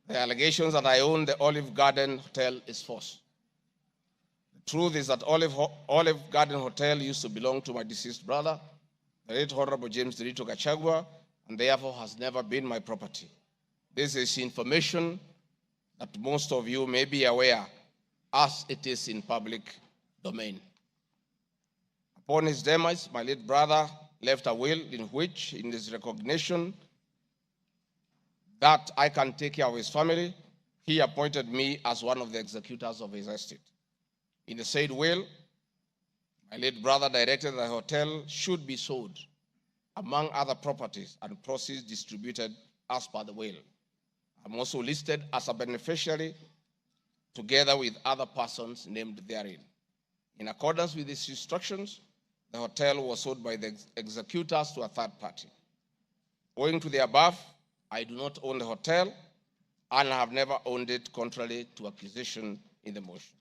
The allegations that I own the Olive Garden Hotel is false. The truth is that Olive Garden Hotel used to belong to my deceased brother, the late Honorable James Gachagua, and therefore has never been my property. This is information that most of you may be aware, as it is in public domain. Upon his demise, my late brother left a will in which, in his recognition that I can take care of his family, he appointed me as one of the executors of his estate. In the said will, my late brother directed that the hotel should be sold, among other properties, and proceeds distributed as per the will. I'm also listed as a beneficiary together with other persons named therein. In accordance with these instructions, the hotel was sold by the executors to a third party. Owing to the above, I do not own the hotel and have never owned it contrary to accusation in the motion.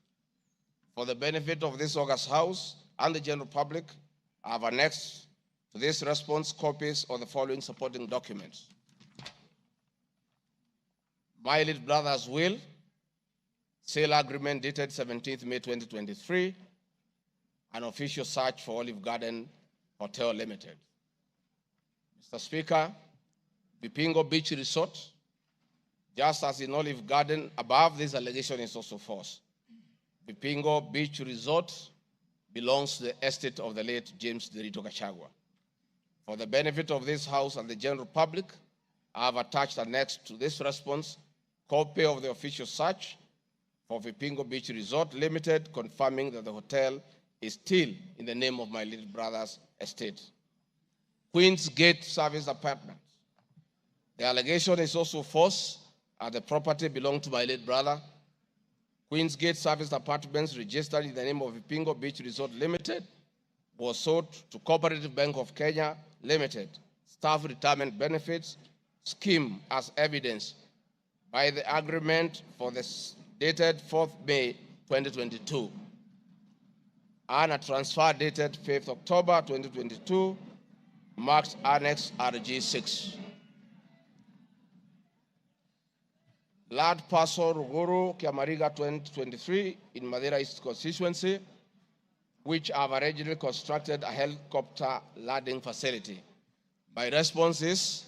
For the benefit of this august House and the general public, I have annexed to this response copies of the following supporting documents: my late brother's will, sale agreement dated 17th May 2023, an official search for Olive Garden Hotel Limited. Mr. Speaker, Vipingo Beach Resort, just as in Olive Garden, above this allegation is also false. Vipingo Beach Resort belongs to the estate of the late James Gachagua. For the benefit of this House and the general public, I have attached annexed to this response copy of the official search for Vipingo Beach Resort Limited, confirming that the hotel is still in the name of my little brother's estate. Queen's Gate Service Apartments. The allegation is also false, as the property belonged to my late brother. Queen's Gate Service Apartments, registered in the name of Vipingo Beach Resort Limited, was sold to Cooperative Bank of Kenya Limited, Staff Retirement Benefits Scheme, as evidenced by the agreement for the dated 4th May 2022 and a transfer dated 5th October 2022, marked Annex RG6. Land parcel Ruguru, Kiamariga 2023 in Madeira East constituency, which have originally constructed a helicopter landing facility. My response is,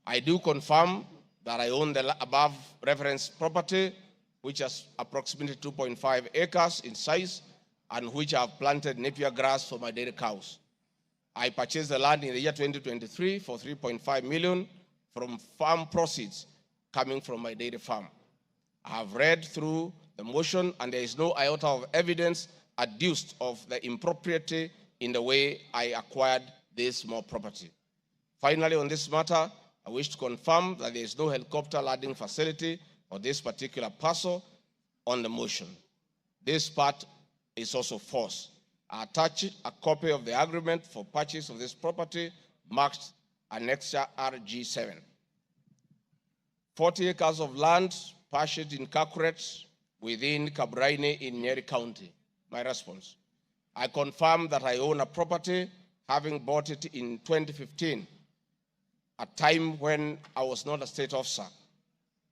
I do confirm that I own the above referenced property, which is approximately 2.5 acres in size, and which I have planted napier grass for my dairy cows. I purchased the land in the year 2023 for 3.5 million from farm proceeds coming from my dairy farm. I have read through the motion, and there is no iota of evidence adduced of the impropriety in the way I acquired this small property. Finally, on this matter, I wish to confirm that there is no helicopter landing facility for this particular parcel on the motion. This part is also false. I attach a copy of the agreement for purchase of this property marked Annexure RG7. 40 acres of land purchased in Kakuret within Kabraine in Nyeri County. My response: I confirm that I own a property, having bought it in 2015, a time when I was not a state officer.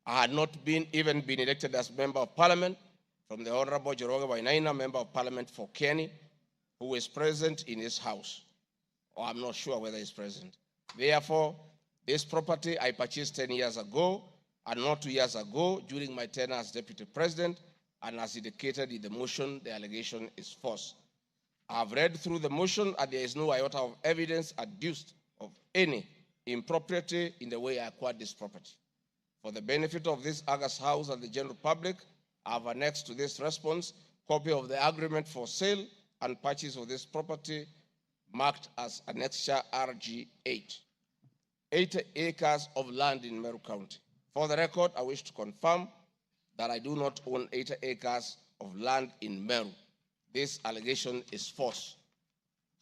I had not even been elected as Member of Parliament from the Honorable Joroge Wainaina, Member of Parliament for Kieni, who is present in his house, or I'm not sure whether he's present. Therefore, this property I purchased 10 years ago, and not 2 years ago during my tenure as Deputy President, and as indicated in the motion, the allegation is false. I have read through the motion, and there is no iota of evidence adduced of any impropriety in the way I acquired this property. For the benefit of this august House and the general public, I have annexed to this response copy of the agreement for sale and purchase of this property marked as Annexure RG8. 80 acres of land in Meru County. For the record, I wish to confirm that I do not own 80 acres of land in Meru. This allegation is false.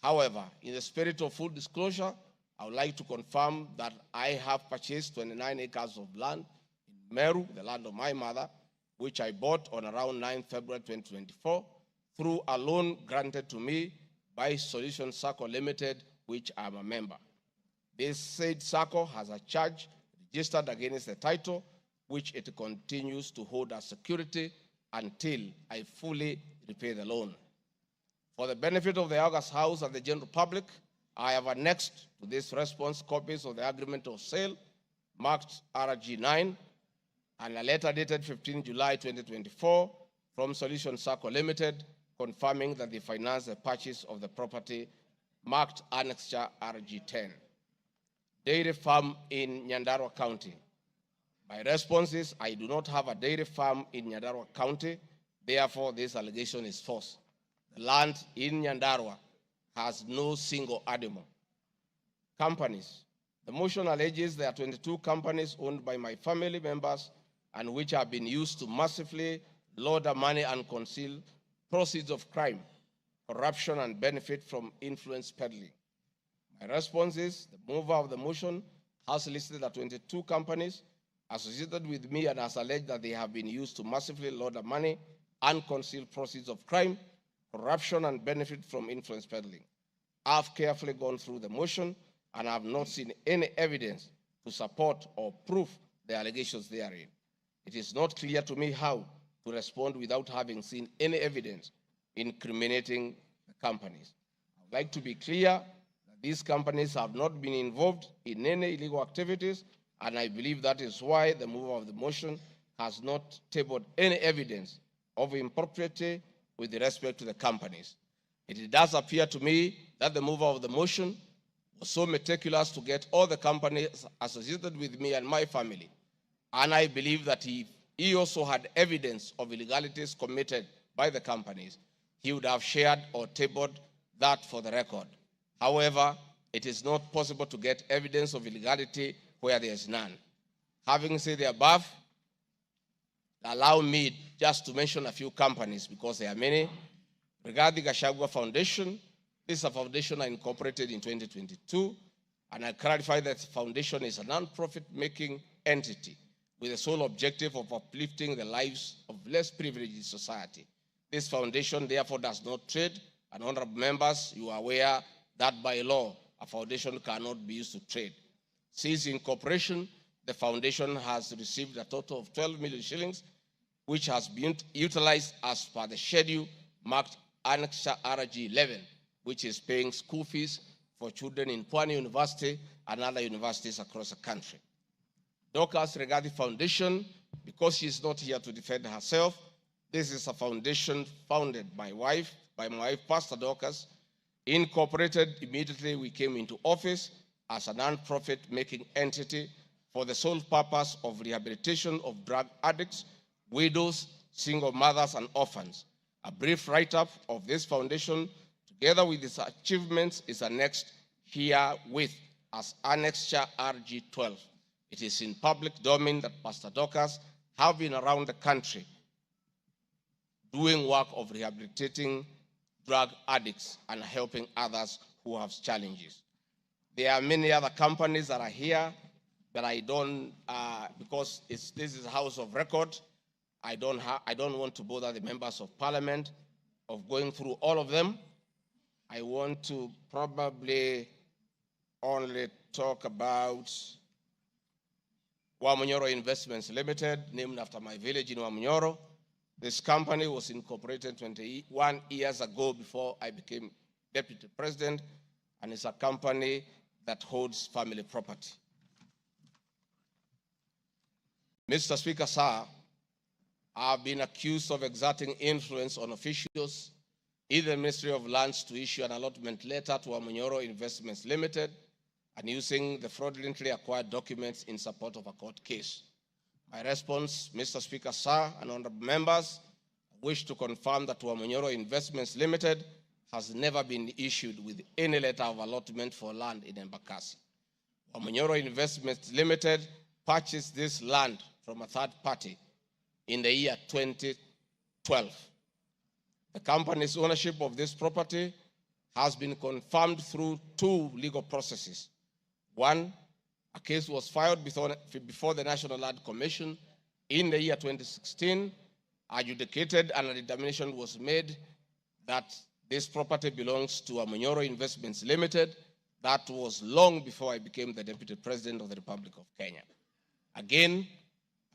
However, in the spirit of full disclosure, I would like to confirm that I have purchased 29 acres of land in Meru, the land of my mother, which I bought on around 9 February 2024 through a loan granted to me by Solution Circle Limited, which I am a member. This said circle has a charge registered against the title which it continues to hold as security until I fully repay the loan. For the benefit of the August House and the general public, I have annexed to this response copies of the agreement of sale marked RG9 and a letter dated 15 July 2024 from Solution Circle Limited confirming that they financed the purchase of the property marked Annexure RG10. Dairy farm in Nyandarua County. My response is I do not have a dairy farm in Nyandarua County, therefore this allegation is false. The land in Nyandarua has no single animal. Companies. The motion alleges there are 22 companies owned by my family members and which have been used to massively launder money and conceal proceeds of crime, corruption, and benefit from influence peddling. My response is the mover of the motion has listed the 22 companies associated with me and has alleged that they have been used to massively launder money and conceal proceeds of crime, corruption, and benefit from influence peddling. I've carefully gone through the motion and have not seen any evidence to support or prove the allegations therein. It is not clear to me how to respond without having seen any evidence incriminating the companies. I would like to be clear that these companies have not been involved in any illegal activities, and I believe that is why the mover of the motion has not tabled any evidence of impropriety with respect to the companies. It does appear to me that the mover of the motion was so meticulous to get all the companies associated with me and my family, and I believe that he also had evidence of illegalities committed by the companies, he would have shared or tabled that for the record. However, it is not possible to get evidence of illegality where there is none. Having said the above, allow me just to mention a few companies because there are many. Regarding Gachagua Foundation, this is a foundation I incorporated in 2022, and I clarify that the foundation is a non-profit-making entity with the sole objective of uplifting the lives of less privileged in society. This foundation, therefore, does not trade, and honorable members, you are aware that by law, a foundation cannot be used to trade. Since incorporation, the foundation has received a total of 12 million shillings, which has been utilized as per the schedule marked Annexure RG11, which is paying school fees for children in Pwani University and other universities across the country. Dorcas Rigathi Foundation, because she is not here to defend herself, this is a foundation founded by my wife, Pastor Dorcas, incorporated immediately we came into office as a non-profit making entity for the sole purpose of rehabilitation of drug addicts, widows, single mothers, and orphans. A brief write-up of this foundation, together with its achievements, is annexed herewith as Annexure RG12. It is in public domain that Pastor Dorcas have been around the country doing work of rehabilitating drug addicts and helping others who have challenges. There are many other companies that are here that I don't, because this is a house of record, I don't want to bother the members of parliament of going through all of them. I want to probably only talk about Wamunyoro Investments Limited, named after my village in Wamunyoro. This company was incorporated 21 years ago before I became deputy president, and it's a company that holds family property. Mr. Speaker, sir, I've been accused of exerting influence on officials in the Ministry of Lands to issue an allotment letter to Wamunyoro Investments Limited and using the fraudulently acquired documents in support of a court case. My response, Mr. Speaker, sir, and honorable members, I wish to confirm that Wamunyoro Investments Limited has never been issued with any letter of allotment for land in Embakasi. Wamunyoro Investments Limited purchased this land from a third party in the year 2012. The company's ownership of this property has been confirmed through two legal processes. One, a case was filed before the National Land Commission in the year 2016, adjudicated, and a determination was made that this property belongs to Wamunyoro Investments Limited. That was long before I became the Deputy President of the Republic of Kenya. Again,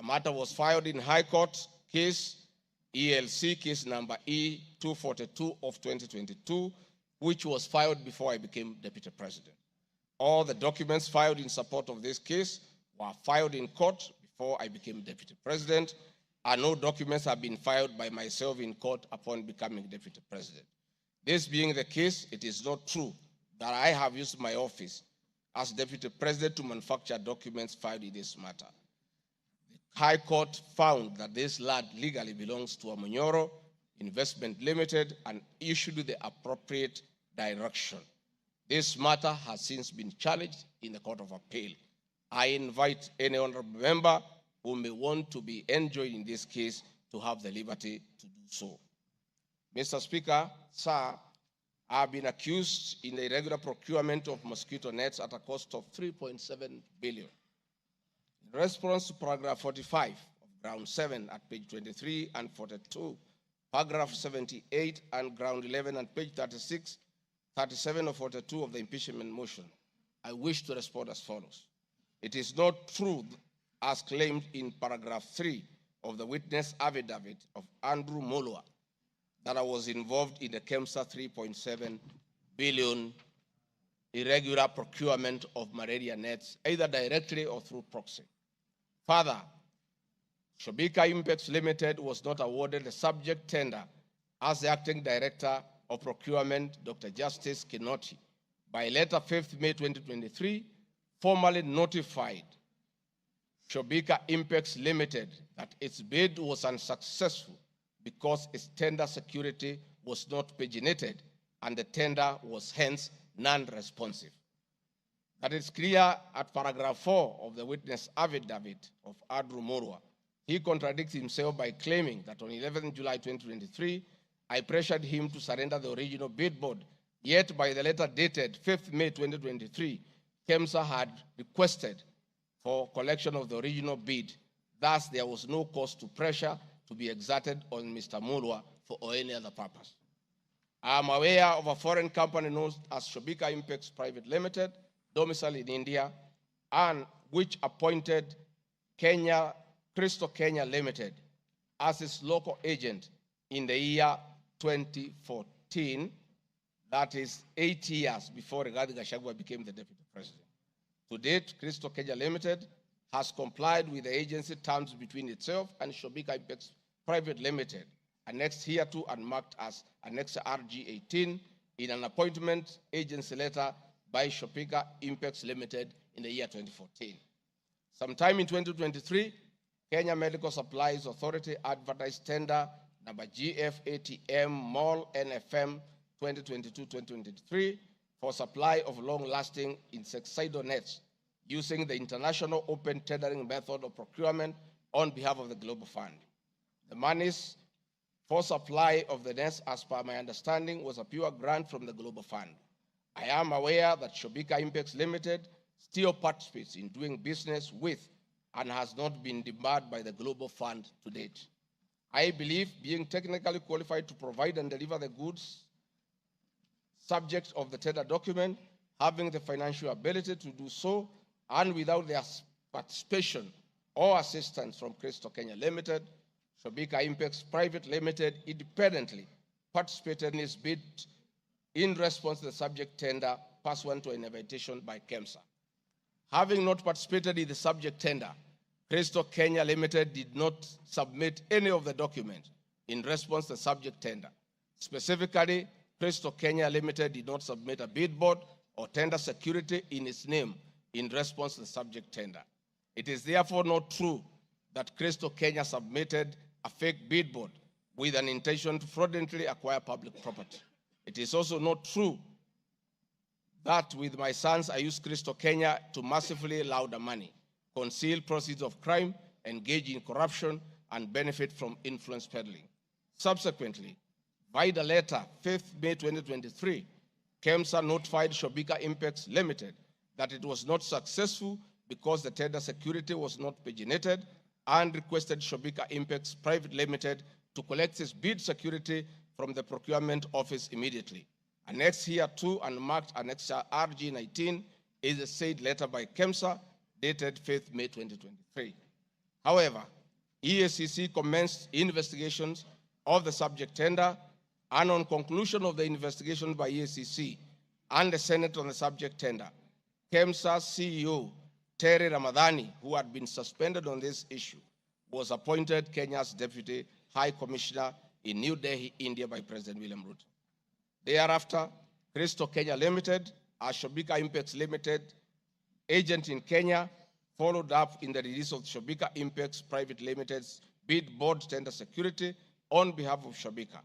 A matter was filed in High Court case, ELC case number E242 of 2022, which was filed before I became Deputy President. All the documents filed in support of this case were filed in court before I became Deputy President, and no documents have been filed by myself in court upon becoming Deputy President. This being the case, it is not true that I have used my office as Deputy President to manufacture documents filed in this matter. The High Court found that this land legally belongs to Amonyoro Investment Limited and issued the appropriate direction. This matter has since been challenged in the Court of Appeal. I invite any honorable member who may want to be enjoined in this case to have the liberty to do so. Mr. Speaker, sir, I have been accused in the irregular procurement of mosquito nets at a cost of 3.7 billion. In response to paragraph 45 of ground 7 at page 23 and 42, paragraph 78 and ground 11 and page 36, 37 or 42 of the impeachment motion, I wish to respond as follows. It is not true, as claimed in paragraph 3 of the witness affidavit of Andrew Mulwa, that I was involved in the KEMSA 3.7 billion irregular procurement of malaria nets, either directly or through proxy. Further, Shobika Impacts Limited was not awarded the subject tender as the acting director of procurement, Dr. Justice Kinoti, by letter 5th May 2023, formally notified Shobika Impacts Limited that its bid was unsuccessful because its tender security was not paginated and the tender was hence non-responsive. That is clear at paragraph 4 of the witness affidavit of Andrew Mulwa. He contradicts himself by claiming that on 11 July 2023, I pressured him to surrender the original bid board, yet by the letter dated 5th May 2023, KEMSA had requested for collection of the original bid. Thus, there was no cause to pressure to be exerted on Mr. Mulwa for any other purpose. I am aware of a foreign company known as Shobika Impacts Private Limited, domiciled in India, and which appointed Crystal Kenya Limited as its local agent in the year 2014, that is 8 years before Rigathi Gachagua became the Deputy President. To date, Crystal Kenya Limited has complied with the agency terms between itself and Shobika Impacts Private Limited, annexed hereto and marked as Annex RG18 in an appointment agency letter by Shobika Impacts Limited in the year 2014. Sometime in 2023, Kenya Medical Supplies Authority advertised tender number GFATM MOL NFM 2022-2023 for supply of long-lasting insecticidal nets using the international open tendering method of procurement on behalf of the Global Fund. The monies for supply of the nets, as per my understanding, was a pure grant from the Global Fund. I am aware that Shobika Impacts Limited still participates in doing business with and has not been debarred by the Global Fund to date. I believe being technically qualified to provide and deliver the goods subject of the tender document, having the financial ability to do so, and without their participation or assistance from Crystal Kenya Limited, Shobika Impacts Private Limited independently participated in its bid in response to the subject tender pursuant to an invitation by KEMSA. Having not participated in the subject tender, Crystal Kenya Limited did not submit any of the documents in response to the subject tender. Specifically, Crystal Kenya Limited did not submit a bid board or tender security in its name in response to the subject tender. It is therefore not true that Crystal Kenya submitted a fake bid board with an intention to fraudulently acquire public property. It is also not true that with my sons, I used Crystal Kenya to massively launder money, conceal proceeds of crime, engage in corruption, and benefit from influence peddling. Subsequently, by the letter 5th May 2023, KEMSA notified Shobika Impacts Limited that it was not successful because the tender security was not paginated and requested Shobika Impacts Private Limited to collect its bid security from the procurement office immediately. Annexed hereto and marked Annex RG19 is a said letter by KEMSA dated 5th May 2023. However, EACC commenced investigations of the subject tender, and on conclusion of the investigation by EACC and the Senate on the subject tender, KEMSA CEO Terry Ramadhani, who had been suspended on this issue, was appointed Kenya's Deputy High Commissioner in New Delhi, India by President William Ruto. Thereafter, Crystal Kenya Limited, a Shobika Impex Limited agent in Kenya, followed up in the release of Shobika Impex Private Limited's bid board tender security on behalf of Shobika.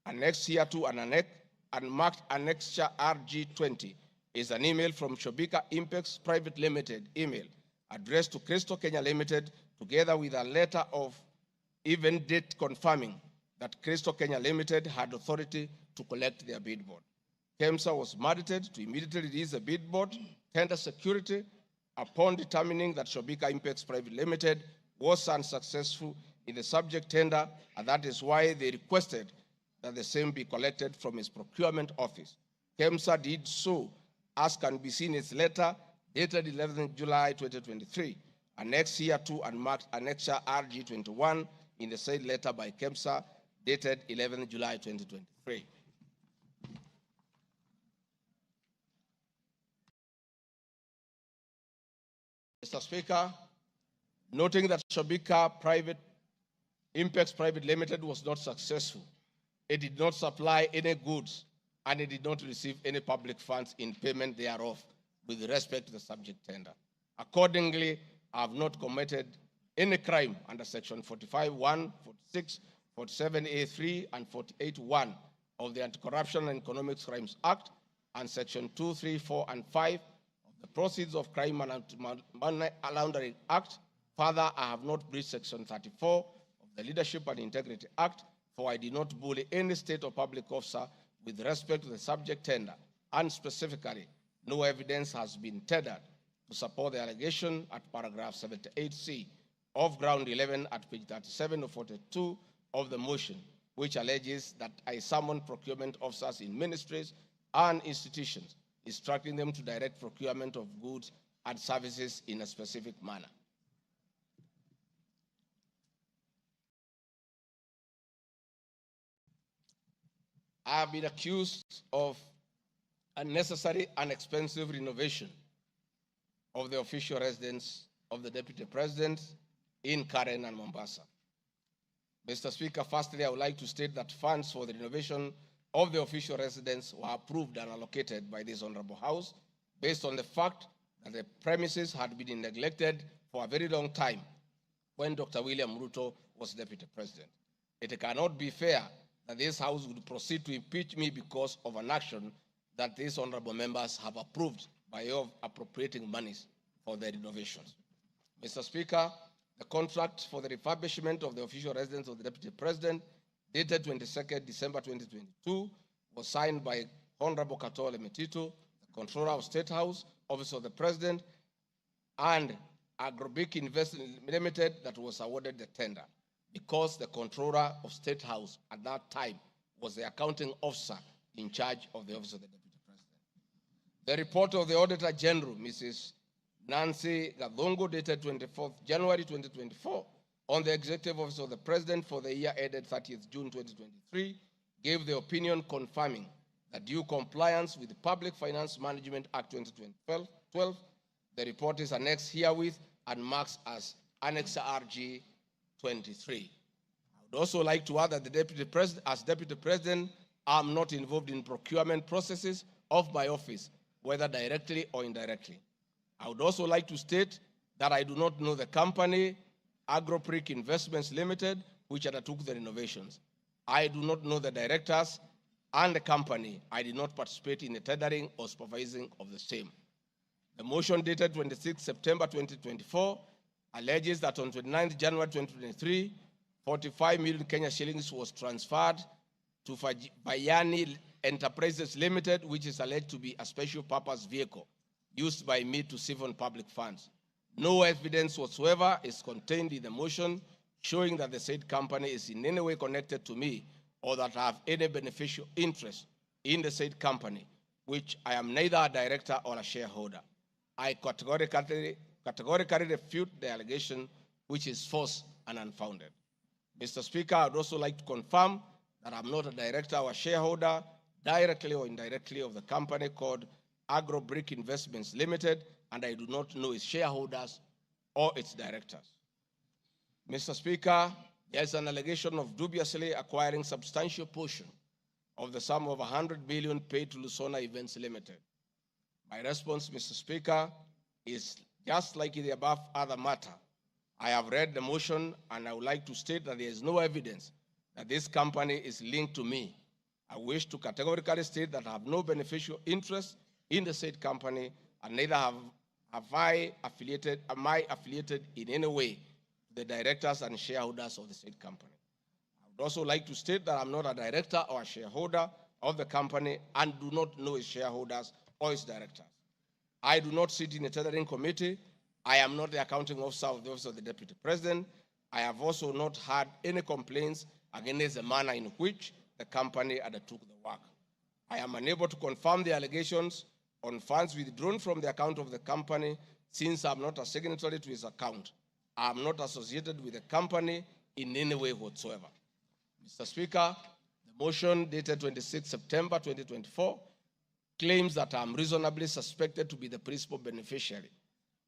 Annexed here to an marked Annexure RG20 is an email from Shobika Impex Private Limited email addressed to Crystal Kenya Limited, together with a letter of even date confirming that Crystal Kenya Limited had authority to collect their bid board. KEMSA was mandated to immediately release the bid board tender security upon determining that Shobika Impex Private Limited was unsuccessful in the subject tender, and that is why they requested that the same be collected from its procurement office. KEMSA did so, as can be seen in its letter dated 11 July 2023, annexed here to and marked Annexure RG21 in the said letter by KEMSA dated 11 July 2023. Mr. Speaker, noting that Shobika Impex Private Limited was not successful, it did not supply any goods, and it did not receive any public funds in payment thereof with respect to the subject tender. Accordingly, I have not committed any crime under Section 45(1), 46, 47(a)(3), and 48(1) of the Anti-Corruption and Economic Crimes Act, and Section 2, 3, 4, and 5 of the Proceeds of Crime and Money Laundering Act. Further, I have not breached Section 34 of the Leadership and Integrity Act, for I did not bully any state or public officer with respect to the subject tender, and specifically, no evidence has been tendered to support the allegation at paragraph 78C of ground 11 at page 37 of 42 of the motion, which alleges that I summoned procurement officers in ministries and institutions, instructing them to direct procurement of goods and services in a specific manner. I have been accused of unnecessary and expensive renovation of the official residence of the Deputy President in Karen and Mombasa. Mr. Speaker, firstly, I would like to state that funds for the renovation of the official residence were approved and allocated by this Honorable House based on the fact that the premises had been neglected for a very long time when Dr. William Ruto was Deputy President. It cannot be fair that this House would proceed to impeach me because of an action that these honorable members have approved by way of appropriating monies for the renovations. Mr. Speaker, the contract for the refurbishment of the official residence of the Deputy President, dated 22nd December 2022, was signed by Honorable Katole Metito, the Controller of State House, Office of the President, and Agrobic Investment Limited that was awarded the tender, because the Controller of State House at that time was the accounting officer in charge of the Office of the Deputy President. The report of the Auditor General, Mrs. Nancy Gadongo, dated 24th January 2024, on the Executive Office of the President for the year ended 30th June 2023, gave the opinion confirming that due compliance with the Public Finance Management Act 2012, the report is annexed herewith and marks as Annex RG 23. I would also like to add that the Deputy President, as Deputy President, I am not involved in procurement processes of my office, whether directly or indirectly. I would also like to state that I do not know the company, Agropric Investments Limited, which undertook the renovations. I do not know the directors and the company. I did not participate in the tendering or supervising of the same. The motion dated 26 September 2024 alleges that on 29 January 2023, 45 million Kenya shillings was transferred to Bayani Enterprises Limited, which is alleged to be a special purpose vehicle used by me to siphon public funds. No evidence whatsoever is contained in the motion showing that the said company is in any way connected to me or that I have any beneficial interest in the said company, which I am neither a director or a shareholder. I categorically refute the allegation which is false and unfounded. Mr. Speaker, I'd also like to confirm that I'm not a director or shareholder, directly or indirectly, of the company called Agro Brick Investments Limited, and I do not know its shareholders or its directors. Mr. Speaker, there is an allegation of dubiously acquiring substantial portion of the sum of 100 billion paid to Lusona Events Limited. My response, Mr. Speaker, is just like in the above other matter. I have read the motion, and I would like to state that there is no evidence that this company is linked to me. I wish to categorically state that I have no beneficial interest in the said company, and neither am I affiliated in any way to the directors and shareholders of the said company. I would also like to state that I'm not a director or a shareholder of the company and do not know its shareholders or its directors. I do not sit in a tendering committee. I am not the accounting officer of the Office of the Deputy President. I have also not had any complaints against the manner in which the company undertook the work. I am unable to confirm the allegations on funds withdrawn from the account of the company, since I'm not a signatory to its account. I am not associated with the company in any way whatsoever. Mr. Speaker, the motion dated 26 September 2024 claims that I am reasonably suspected to be the principal beneficiary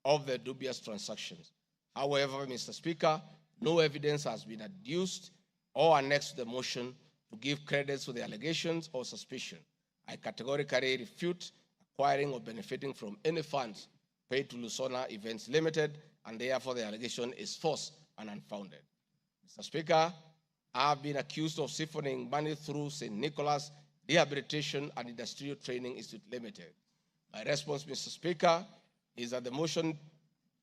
of the dubious transactions. However, Mr. Speaker, no evidence has been adduced or annexed to the motion to give credit to the allegations or suspicion. I categorically refute acquiring or benefiting from any funds paid to Lusona Events Limited, and therefore the allegation is false and unfounded. Mr. Speaker, I have been accused of siphoning money through St. Nicholas Rehabilitation and Industrial Training Institute Limited. My response, Mr. Speaker, is that the motion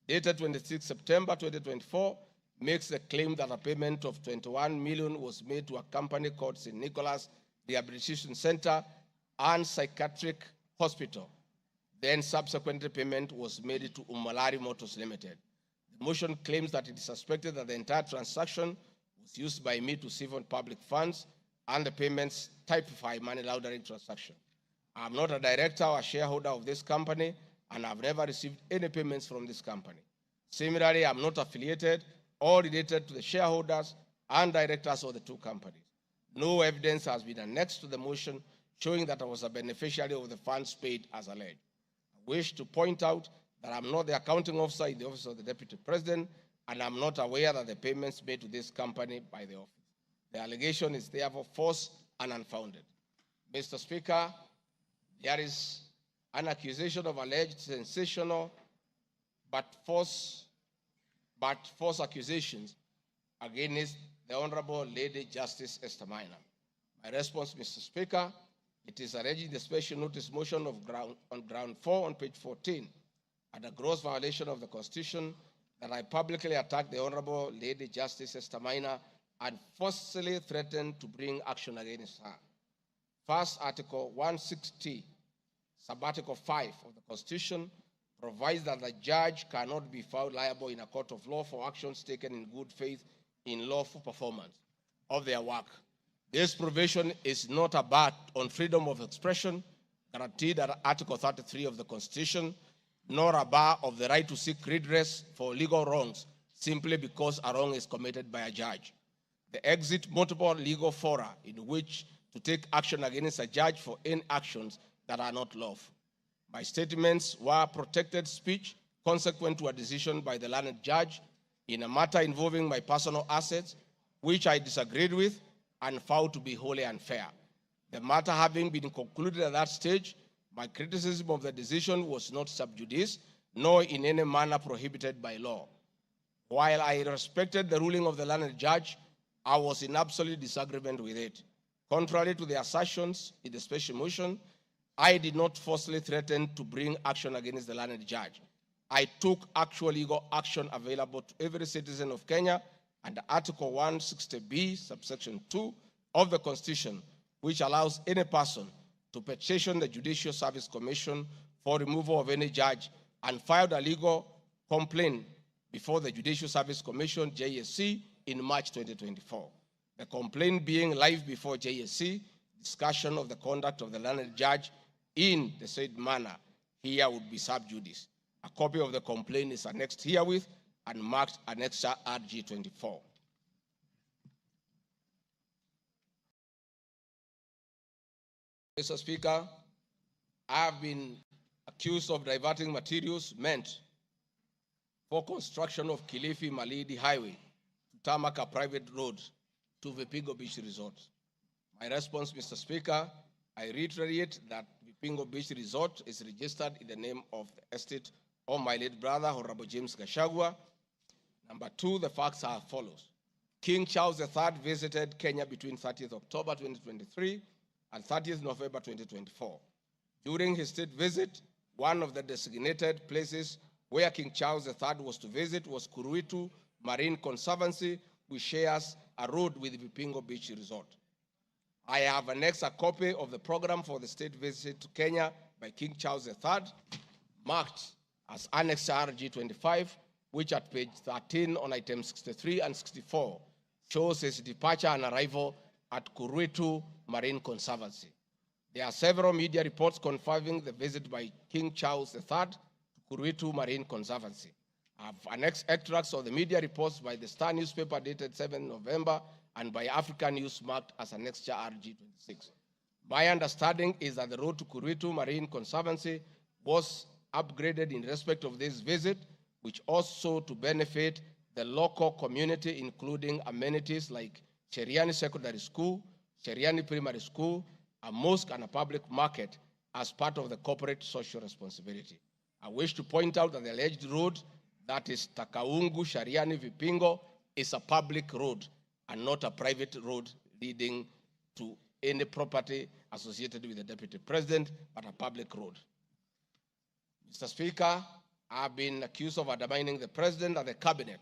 dated 26 September 2024 makes the claim that a payment of 21 million was made to a company called St. Nicholas Rehabilitation Center and Psychiatric Hospital. Then subsequently payment was made to Umalari Motors Limited. The motion claims that it is suspected that the entire transaction was used by me to siphon public funds, and the payments typify money laundering transaction. I am not a director or a shareholder of this company, and I've never received any payments from this company. Similarly, I'm not affiliated or related to the shareholders and directors of the two companies. No evidence has been annexed to the motion showing that I was a beneficiary of the funds paid as alleged. I wish to point out that I'm not the accounting officer in the Office of the Deputy President, and I'm not aware that the payments made to this company by the office. The allegation is therefore false and unfounded. Mr. Speaker, there is an accusation of alleged sensational but false accusations against the Honorable Lady Justice Esther Minor. My response, Mr. Speaker, it is alleged in the special notice motion on ground 4 on page 14, at a gross violation of the Constitution, that I publicly attacked the Honorable Lady Justice Esther Minor and forcefully threatened to bring action against her. First, Article 160, Sub-Article 5 of the Constitution provides that the judge cannot be found liable in a court of law for actions taken in good faith in lawful performance of their work. This provision is not a bar on freedom of expression guaranteed at Article 33 of the Constitution, nor a bar of the right to seek redress for legal wrongs simply because a wrong is committed by a judge. They exit multiple legal fora in which to take action against a judge for any actions that are not lawful. My statements were protected speech consequent to a decision by the learned judge in a matter involving my personal assets, which I disagreed with and found to be wholly unfair. The matter having been concluded at that stage, my criticism of the decision was not sub judice, nor in any manner prohibited by law. While I respected the ruling of the learned judge, I was in absolute disagreement with it. Contrary to the assertions in the special motion, I did not falsely threaten to bring action against the learned judge. I took actual legal action available to every citizen of Kenya under Article 160B, subsection 2 of the Constitution, which allows any person to petition the Judicial Service Commission for removal of any judge and filed a legal complaint before the Judicial Service Commission, JSC, in March 2024. The complaint being live before JSC, discussion of the conduct of the learned judge in the said manner here would be sub judice. A copy of the complaint is annexed herewith, and marked Annexure RG24. Mr. Speaker, I have been accused of diverting materials meant for construction of Kilifi Malindi Highway to tarmac a private road to Vipingo Beach Resort. My response, Mr. Speaker, I reiterate that Vipingo Beach Resort is registered in the name of the estate of my late brother, Honorable James Gachagua. Number two, the facts are as follows. King Charles III visited Kenya between 30th October 2023 and 30th November 2024. During his state visit, one of the designated places where King Charles III was to visit was Kuruitu Marine Conservancy, which shares a road with Vipingo Beach Resort. I have annexed a copy of the program for the state visit to Kenya by King Charles III, marked as Annex RG25, which at page 13 on items 63 and 64 shows his departure and arrival at Kuruitu Marine Conservancy. There are several media reports confirming the visit by King Charles III to Kuruitu Marine Conservancy. I have annexed extracts of the media reports by the Star newspaper dated 7 November and by African News marked as Annexure RG26. My understanding is that the road to Kuruitu Marine Conservancy was upgraded in respect of this visit, which also to benefit the local community, including amenities like Cheriani Secondary School, Cheriani Primary School, a mosque, and a public market as part of the corporate social responsibility. I wish to point out that the alleged road, that is Takaungu Shariani Vipingo, is a public road and not a private road leading to any property associated with the Deputy President, but a public road. Mr. Speaker, I have been accused of undermining the President and the Cabinet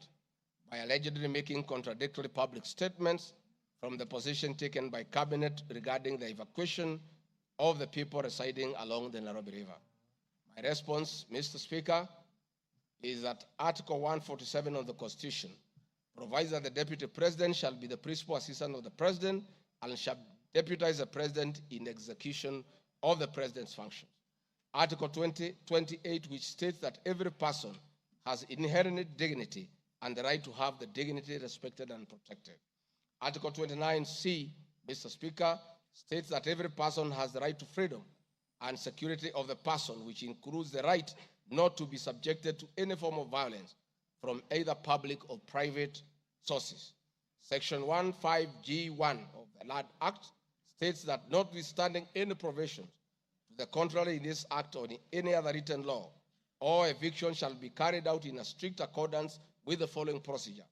by allegedly making contradictory public statements from the position taken by Cabinet regarding the evacuation of the people residing along the Nairobi River. My response, Mr. Speaker, is that Article 147 of the Constitution provides that the Deputy President shall be the principal assistant of the President and shall deputize the President in execution of the President's functions. Article 28, which states that every person has inherent dignity and the right to have the dignity respected and protected. Article 29C, Mr. Speaker, states that every person has the right to freedom and security of the person, which includes the right not to be subjected to any form of violence from either public or private sources. Section 15G1 of the Land Act states that notwithstanding any provisions to the contrary in this act or in any other written law, all eviction shall be carried out in a strict accordance with the following procedures.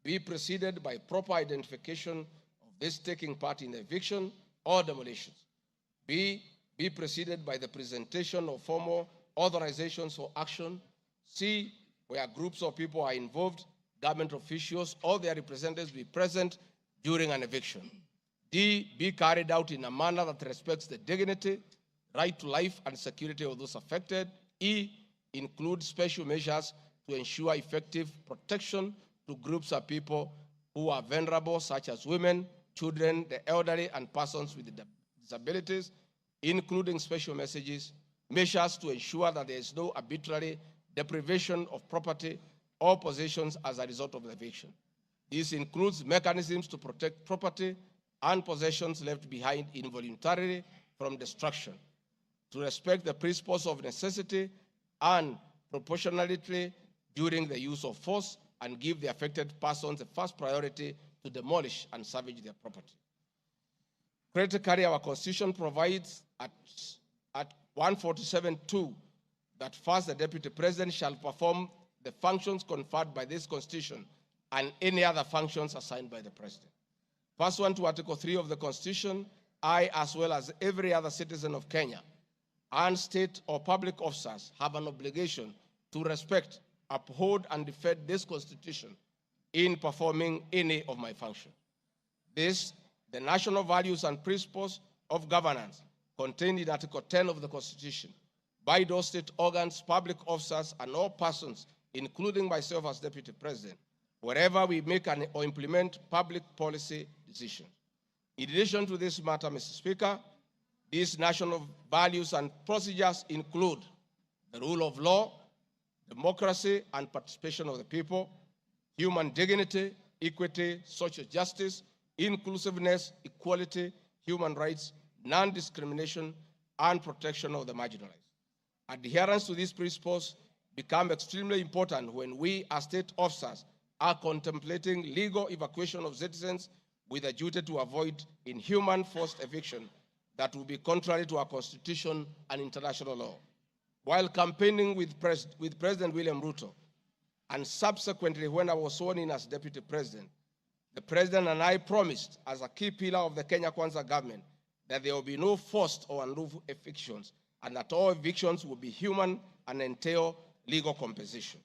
Be preceded by proper identification of this taking part in eviction or demolitions. Be preceded by the presentation of formal authorizations for action. C, where groups of people are involved, government officials or their representatives be present during an eviction. D, be carried out in a manner that respects the dignity, right to life and security of those affected. E, include special measures to ensure effective protection to groups of people who are vulnerable, such as women, children, the elderly, and persons with disabilities, including special measures to ensure that there is no arbitrary deprivation of property or possessions as a result of the eviction. This includes mechanisms to protect property and possessions left behind involuntarily from destruction, to respect the principles of necessity and proportionality during the use of force, and give the affected persons the first priority to demolish and salvage their property. Critically, our Constitution provides at 147(2) that first the Deputy President shall perform the functions conferred by this Constitution and any other functions assigned by the President. Pursuant to Article 3 of the Constitution, I, as well as every other citizen of Kenya, and state or public officers have an obligation to respect, uphold, and defend this Constitution in performing any of my functions. This, the national values and principles of governance contained in Article 10 of the Constitution by those state organs, public officers, and all persons, including myself as Deputy President, wherever we make or implement public policy decisions. In addition to this matter, Mr. Speaker, these national values and procedures include the rule of law, democracy and participation of the people, human dignity, equity, social justice, inclusiveness, equality, human rights, non-discrimination, and protection of the marginalized. Adherence to these principles become extremely important when we as state officers are contemplating legal evacuation of citizens with a duty to avoid inhuman forced eviction that will be contrary to our Constitution and international law. While campaigning with President William Ruto, and subsequently when I was sworn in as Deputy President, the President and I promised as a key pillar of the Kenya Kwanza government that there will be no forced or unlawful evictions and that all evictions will be human and entail legal compensation.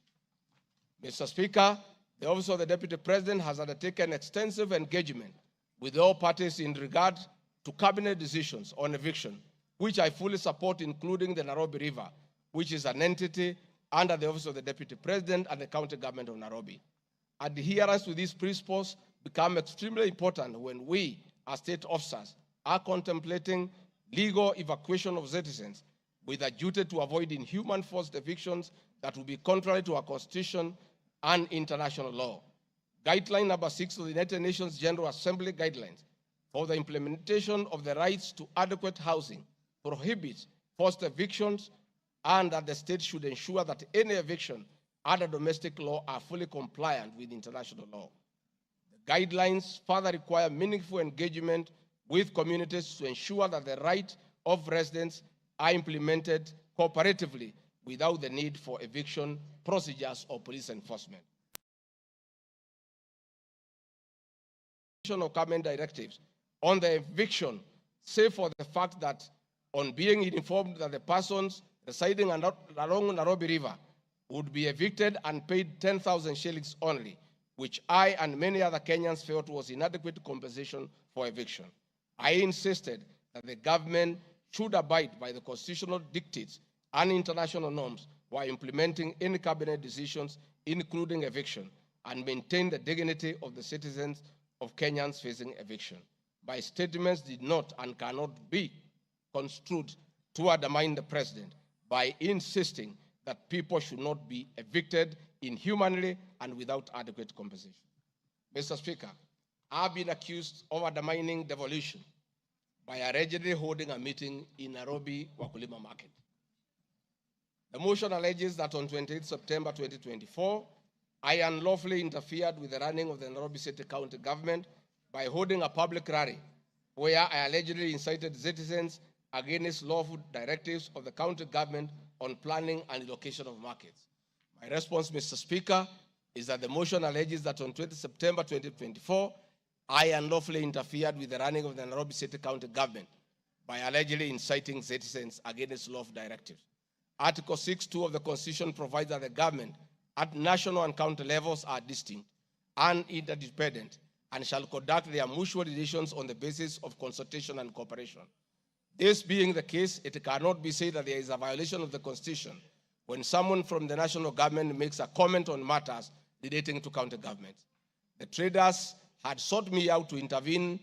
Mr. Speaker, the Office of the Deputy President has undertaken extensive engagement with all parties in regard to cabinet decisions on eviction, which I fully support, including the Nairobi River, which is an entity under the Office of the Deputy President and the County Government of Nairobi. Adherence to these principles become extremely important when we, as state officers, are contemplating legal evacuation of citizens with a duty to avoid inhuman forced evictions that will be contrary to our Constitution and international law. Guideline number 6 of the United Nations General Assembly Guidelines for the implementation of the rights to adequate housing prohibits forced evictions and that the state should ensure that any eviction under domestic law are fully compliant with international law. The guidelines further require meaningful engagement with communities to ensure that the rights of residents are implemented cooperatively without the need for eviction procedures or police enforcement. Of government directives on the eviction, save for the fact that on being informed that the persons residing along Nairobi River would be evicted and paid 10,000 shillings only, which I and many other Kenyans felt was inadequate compensation for eviction. I insisted that the government should abide by the constitutional dictates and international norms while implementing any cabinet decisions, including eviction, and maintain the dignity of the citizens of Kenyans facing eviction. My statements did not and cannot be construed to undermine the president by insisting that people should not be evicted inhumanly and without adequate compensation. Mr. Speaker, I've been accused of undermining devolution by allegedly holding a meeting in Nairobi Wakulima Market. The motion alleges that on 28 September 2024, I unlawfully interfered with the running of the Nairobi City County government by holding a public rally where I allegedly incited citizens against lawful directives of the county government on planning and allocation of markets. My response, Mr. Speaker, is that the motion alleges that on 20 September 2024, I unlawfully interfered with the running of the Nairobi City County government by allegedly inciting citizens against lawful directives. Article 6(2) of the Constitution provides that the government at national and county levels are distinct and interdependent and shall conduct their mutual relations on the basis of consultation and cooperation. This being the case, it cannot be said that there is a violation of the Constitution when someone from the national government makes a comment on matters relating to county governments. The traders had sought me out to intervene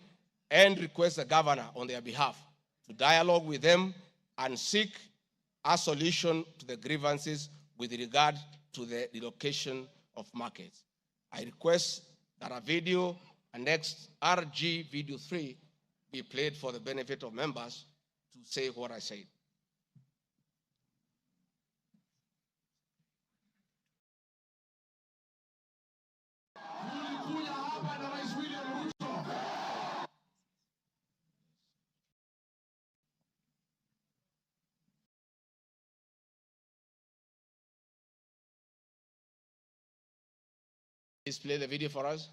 and request the governor on their behalf to dialogue with them and seek a solution to the grievances with regard to the relocation of markets. I request that a video annexed RG Video 3 be played for the benefit of members to say what I said. Please play the video for us.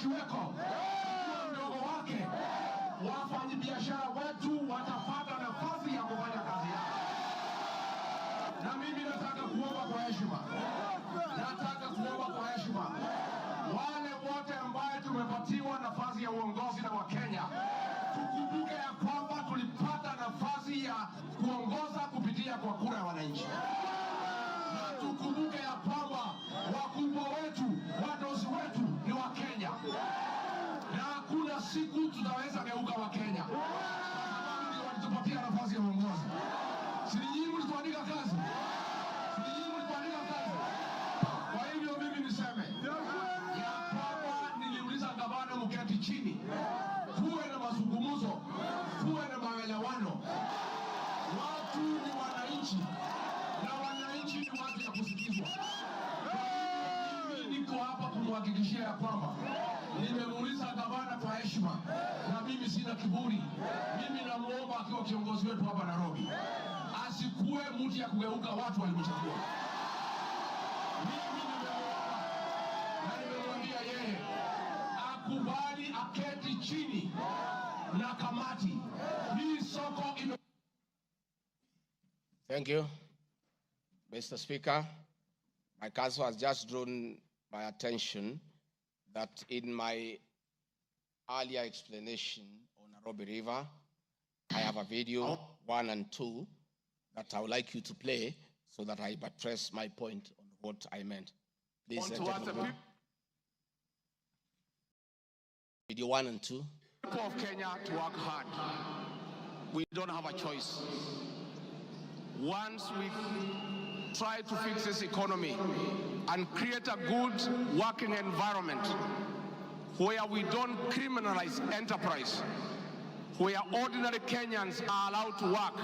Kiweko mdogo wake, wafanyabiashara wetu watapata nafasi ya kufanya kazi yao. Na mimi nataka kuomba kwa heshima, wale wote ambaye tumepatiwa nafasi ya uongozi na Wakenya, tukumbuke ya kwamba tulipata nafasi ya kuongoza kupitia kwa kura ya wananchi. Na tukumbuke ya kwamba wakubwa wetu, wadosi wetu ni Wakenya. Na hakuna siku tutaweza geuka Wakenya. Sababu ndio walitupatia nafasi ya uongozi. Si nyinyi mlituandika kazi? Kwa hivyo mimi niseme ya kwamba niliuliza gavana mketi chini, kuwe na mazungumzo, kuwe na maelewano. Watu ni wananchi na wananchi ni watu ya kusikizwa. Mimi niko hapa kumhakikishia ya kwamba nimemuuliza gavana kwa heshima, na mimi sina kiburi. Mimi namuomba akiwa kiongozi wetu hapa Nairobi, asikuwe mtu ya kugeuka watu walimchagua. Mimi nimeomba na nimemwambia yeye akubali aketi chini na kamati. Hii soko ime... Thank you, Mr. Speaker. My counsel has just drawn my attention that in my earlier explanation on Nairobi River, I have a video 1 and 2 that I would like you to play so that I buttress my point on what I meant. Please, video 1 and 2. People of Kenya to work hard. We don't have a choice. Once we try to fix this economy and create a good working environment where we don't criminalize enterprise, where ordinary Kenyans are allowed to work,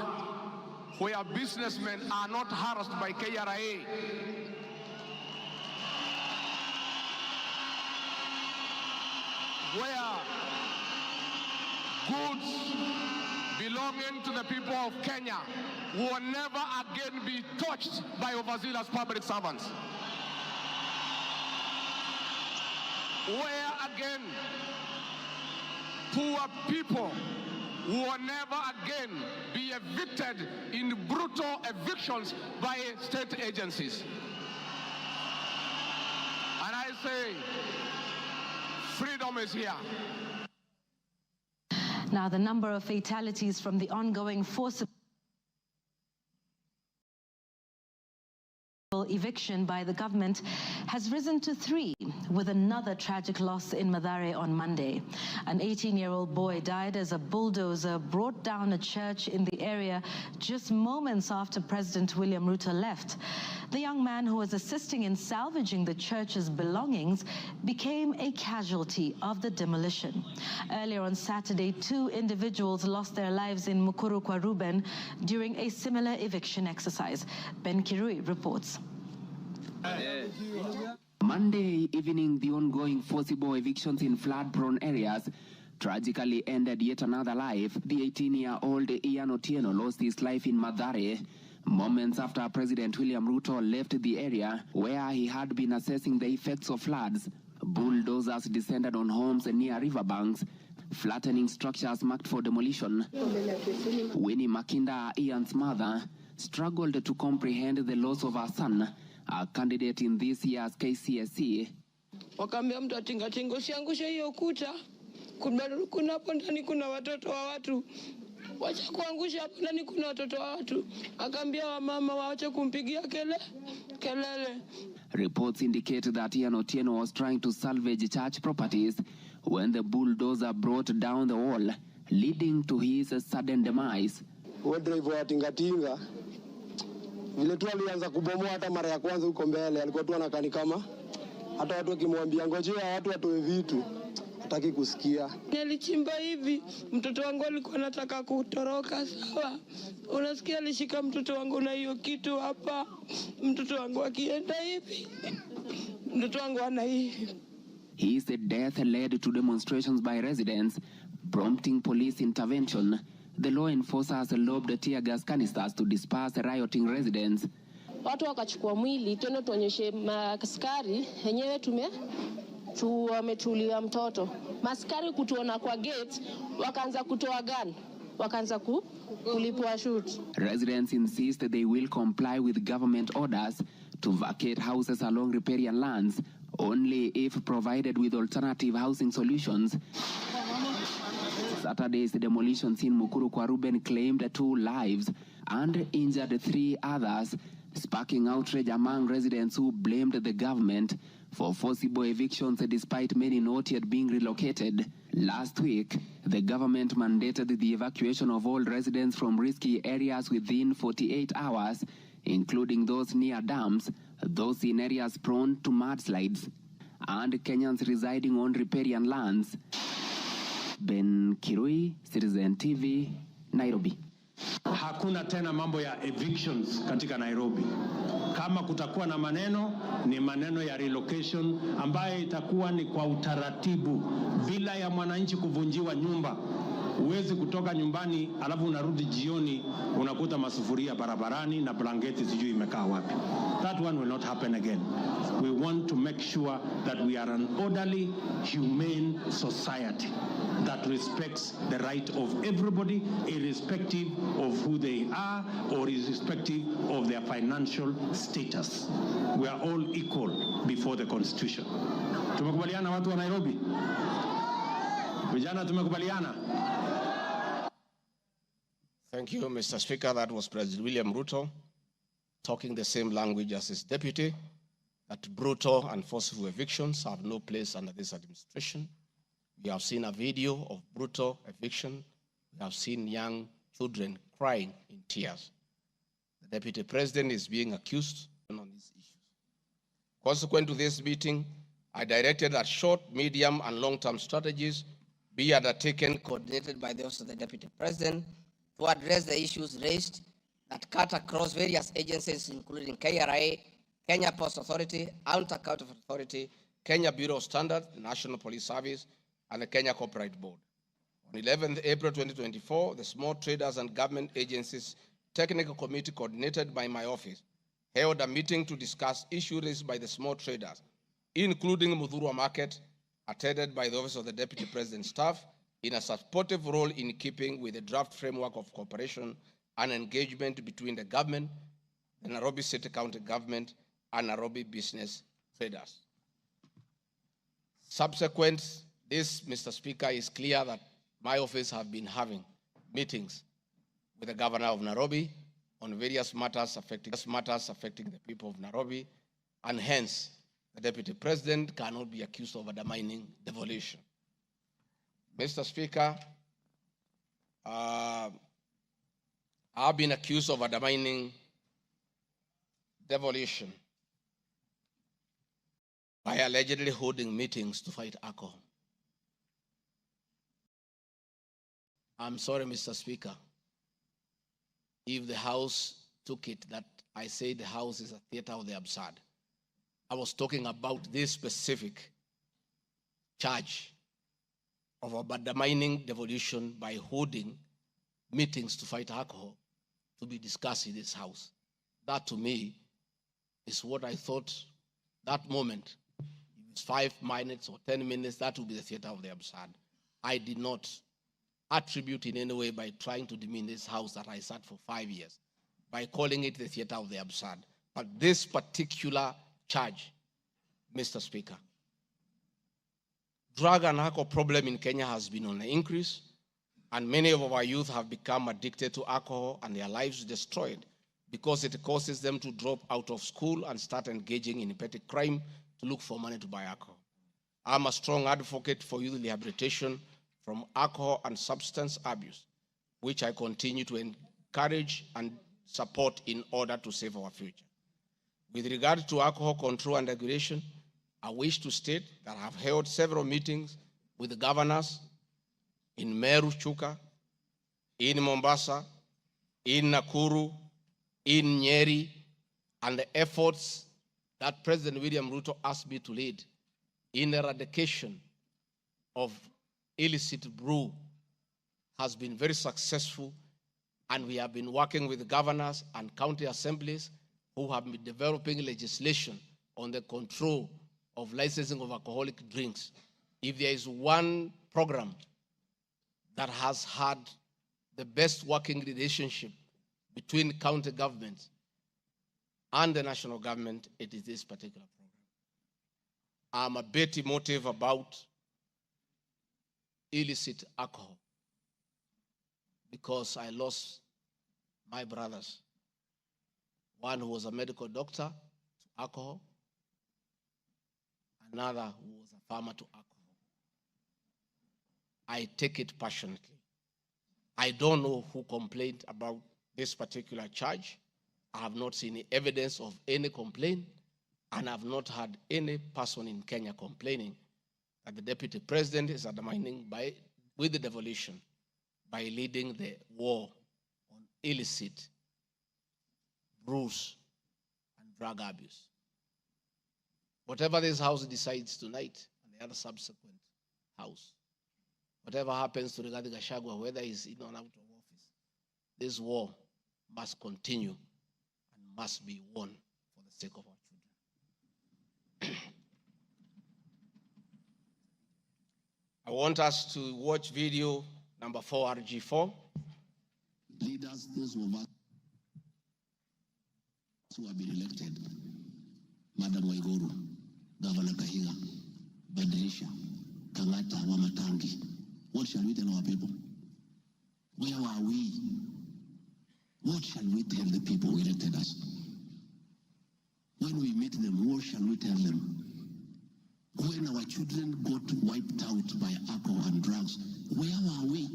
where businessmen are not harassed by KRA, where goods belonging to the people of Kenya will never again be touched by overzealous public servants. Where again poor people will never again be evicted in brutal evictions by state agencies. And I say, freedom is here. Now, the number of fatalities from the ongoing forcible eviction by the government has risen to 3, with another tragic loss in Mathare on Monday. An 18-year-old boy died as a bulldozer brought down a church in the area just moments after President William Ruto left. The young man, who was assisting in salvaging the church's belongings, became a casualty of the demolition. Earlier on Saturday, 2 individuals lost their lives in Mukuru kwa Ruben during a similar eviction exercise. Ben Kirui reports. Monday evening, the ongoing forcible evictions in flood-prone areas tragically ended yet another life. The 18-year-old Ian Otieno lost his life in Mathare moments after President William Ruto left the area where he had been assessing the effects of floods. Bulldozers descended on homes near riverbanks, flattening structures marked for demolition. Winnie Makinda, Ian's mother, struggled to comprehend the loss of her son, a candidate in this year's KCSE. Wakaambia mtu atingatinga usiangushe hiyo ukuta. Kuna hapo ndani kuna watoto wa watu. Wacha kuangusha hapo ndani kuna watoto wa watu. Akaambia wamama waache kumpigia kelele. Reports indicate that Ian Otieno was trying to salvage church properties when the bulldozer brought down the wall, leading to his sudden demise. Driver wa tingatinga vile tu alianza kubomoa hata mara ya kwanza huko mbele, alikuwa tu anakani kama hata watu wakimwambia ngojea watu watoe vitu hataki kusikia. Nilichimba hivi, mtoto wangu alikuwa anataka kutoroka, sawa. Unasikia alishika mtoto wangu na hiyo kitu hapa. Mtoto wangu akienda hivi, mtoto wangu ana hivi. His death led to demonstrations by residents, prompting police intervention. The law enforcers lobbed tear gas canisters to disperse rioting residents. Watu wakachukua mwili, twende tuonyeshe maaskari, yenyewe wametulia mtoto. Maskari kutuona kwa gate, wakaanza kutoa gun, wakaanza kulipua shoot. Residents insist they will comply with government orders to vacate houses along riparian lands only if provided with alternative housing solutions. Saturday's demolitions in Mukuru kwa Ruben claimed 2 lives and injured 3 others, sparking outrage among residents who blamed the government for forcible evictions despite many not yet being relocated. Last week, the government mandated the evacuation of all residents from risky areas within 48 hours, including those near dams, those in areas prone to mudslides, and Kenyans residing on riparian lands. Ben Kirui, Citizen TV, Nairobi. Hakuna tena mambo ya evictions katika Nairobi. Kama kutakuwa na maneno, ni maneno ya relocation ambayo itakuwa ni kwa utaratibu bila ya mwananchi kuvunjiwa nyumba. Huwezi kutoka nyumbani alafu unarudi jioni unakuta masufuria barabarani na blanketi sijui imekaa wapi. That one will not happen again. We want to make sure that we are an orderly, humane society that respects the right of everybody, irrespective of who they are or irrespective of their financial status. We are all equal before the Constitution. Tumekubaliana watu wa Nairobi? Vijana tumekubaliana? Thank you, Mr. Speaker. That was President William Ruto talking the same language as his deputy, that brutal and forceful evictions have no place under this administration. We have seen a video of brutal eviction. We have seen young children crying in tears. The Deputy President is being accused on these issues. Consequent to this meeting, I directed that short, medium, and long-term strategies be undertaken, coordinated by the Office of the Deputy President, to address the issues raised that cut across various agencies, including KRA, Kenya Post Authority, Anti-Counterfeit Authority, Kenya Bureau of Standards, National Police Service, and the Kenya Copyright Board. On 11th April 2024, the Small Traders and Government Agencies Technical Committee, coordinated by my office, held a meeting to discuss issues raised by the small traders, including Mudhurwa Market, attended by the Office of the Deputy President staff, in a supportive role in keeping with the draft framework of cooperation and engagement between the government, the Nairobi City County government, and Nairobi business traders. Subsequent this, Mr. Speaker, is clear that my office have been having meetings with the governor of Nairobi on various matters affecting the people of Nairobi, and hence the Deputy President cannot be accused of undermining devolution. Mr. Speaker, I've been accused of undermining devolution by allegedly holding meetings to fight alcohol. I'm sorry, Mr. Speaker, if the House took it that I say the House is a theater of the absurd. I was talking about this specific charge of undermining devolution by holding meetings to fight alcohol to be discussed in this House. That, to me, is what I thought that moment. If it's 5 minutes or 10 minutes, that would be the theater of the absurd. I did not attribute in any way by trying to demean this House that I sat for 5 years, by calling it the theater of the absurd. But this particular charge, Mr. Speaker, drug and alcohol problem in Kenya has been on the increase, and many of our youth have become addicted to alcohol and their lives destroyed because it causes them to drop out of school and start engaging in petty crime to look for money to buy alcohol. I'm a strong advocate for youth rehabilitation from alcohol and substance abuse, which I continue to encourage and support in order to save our future. With regard to alcohol control and regulation, I wish to state that I have held several meetings with the governors in Meru, Chuka, in Mombasa, in Nakuru, in Nyeri, and the efforts that President William Ruto asked me to lead in eradication of illicit brew has been very successful, and we have been working with the governors and county assemblies who have been developing legislation on the control of licensing of alcoholic drinks, if there is one program that has had the best working relationship between county governments and the national government, it is this particular program. I'm a bit emotive about illicit alcohol because I lost my brothers. One who was a medical doctor to alcohol, another who was a farmer to alcohol. I take it passionately. I don't know who complained about this particular charge. I have not seen any evidence of any complaint, and I have not had any person in Kenya complaining that the deputy president is undermining with the devolution by leading the war on illicit brews and drug abuse. Whatever this house decides tonight, and the other subsequent house, whatever happens to Rigathi Gachagua, whether he's in or out of office, this war must continue and must be won for the sake of our children. I want us to watch video number 4, RG4. Leaders, those of us who have been elected, Madam Waiguru, Governor Kahiga, Badirisha, Kangata, Wamatangi, what shall we tell our people? Where are we? What shall we tell the people who elected us? When we meet them, what shall we tell them? When our children got wiped out by alcohol and drugs, where are we?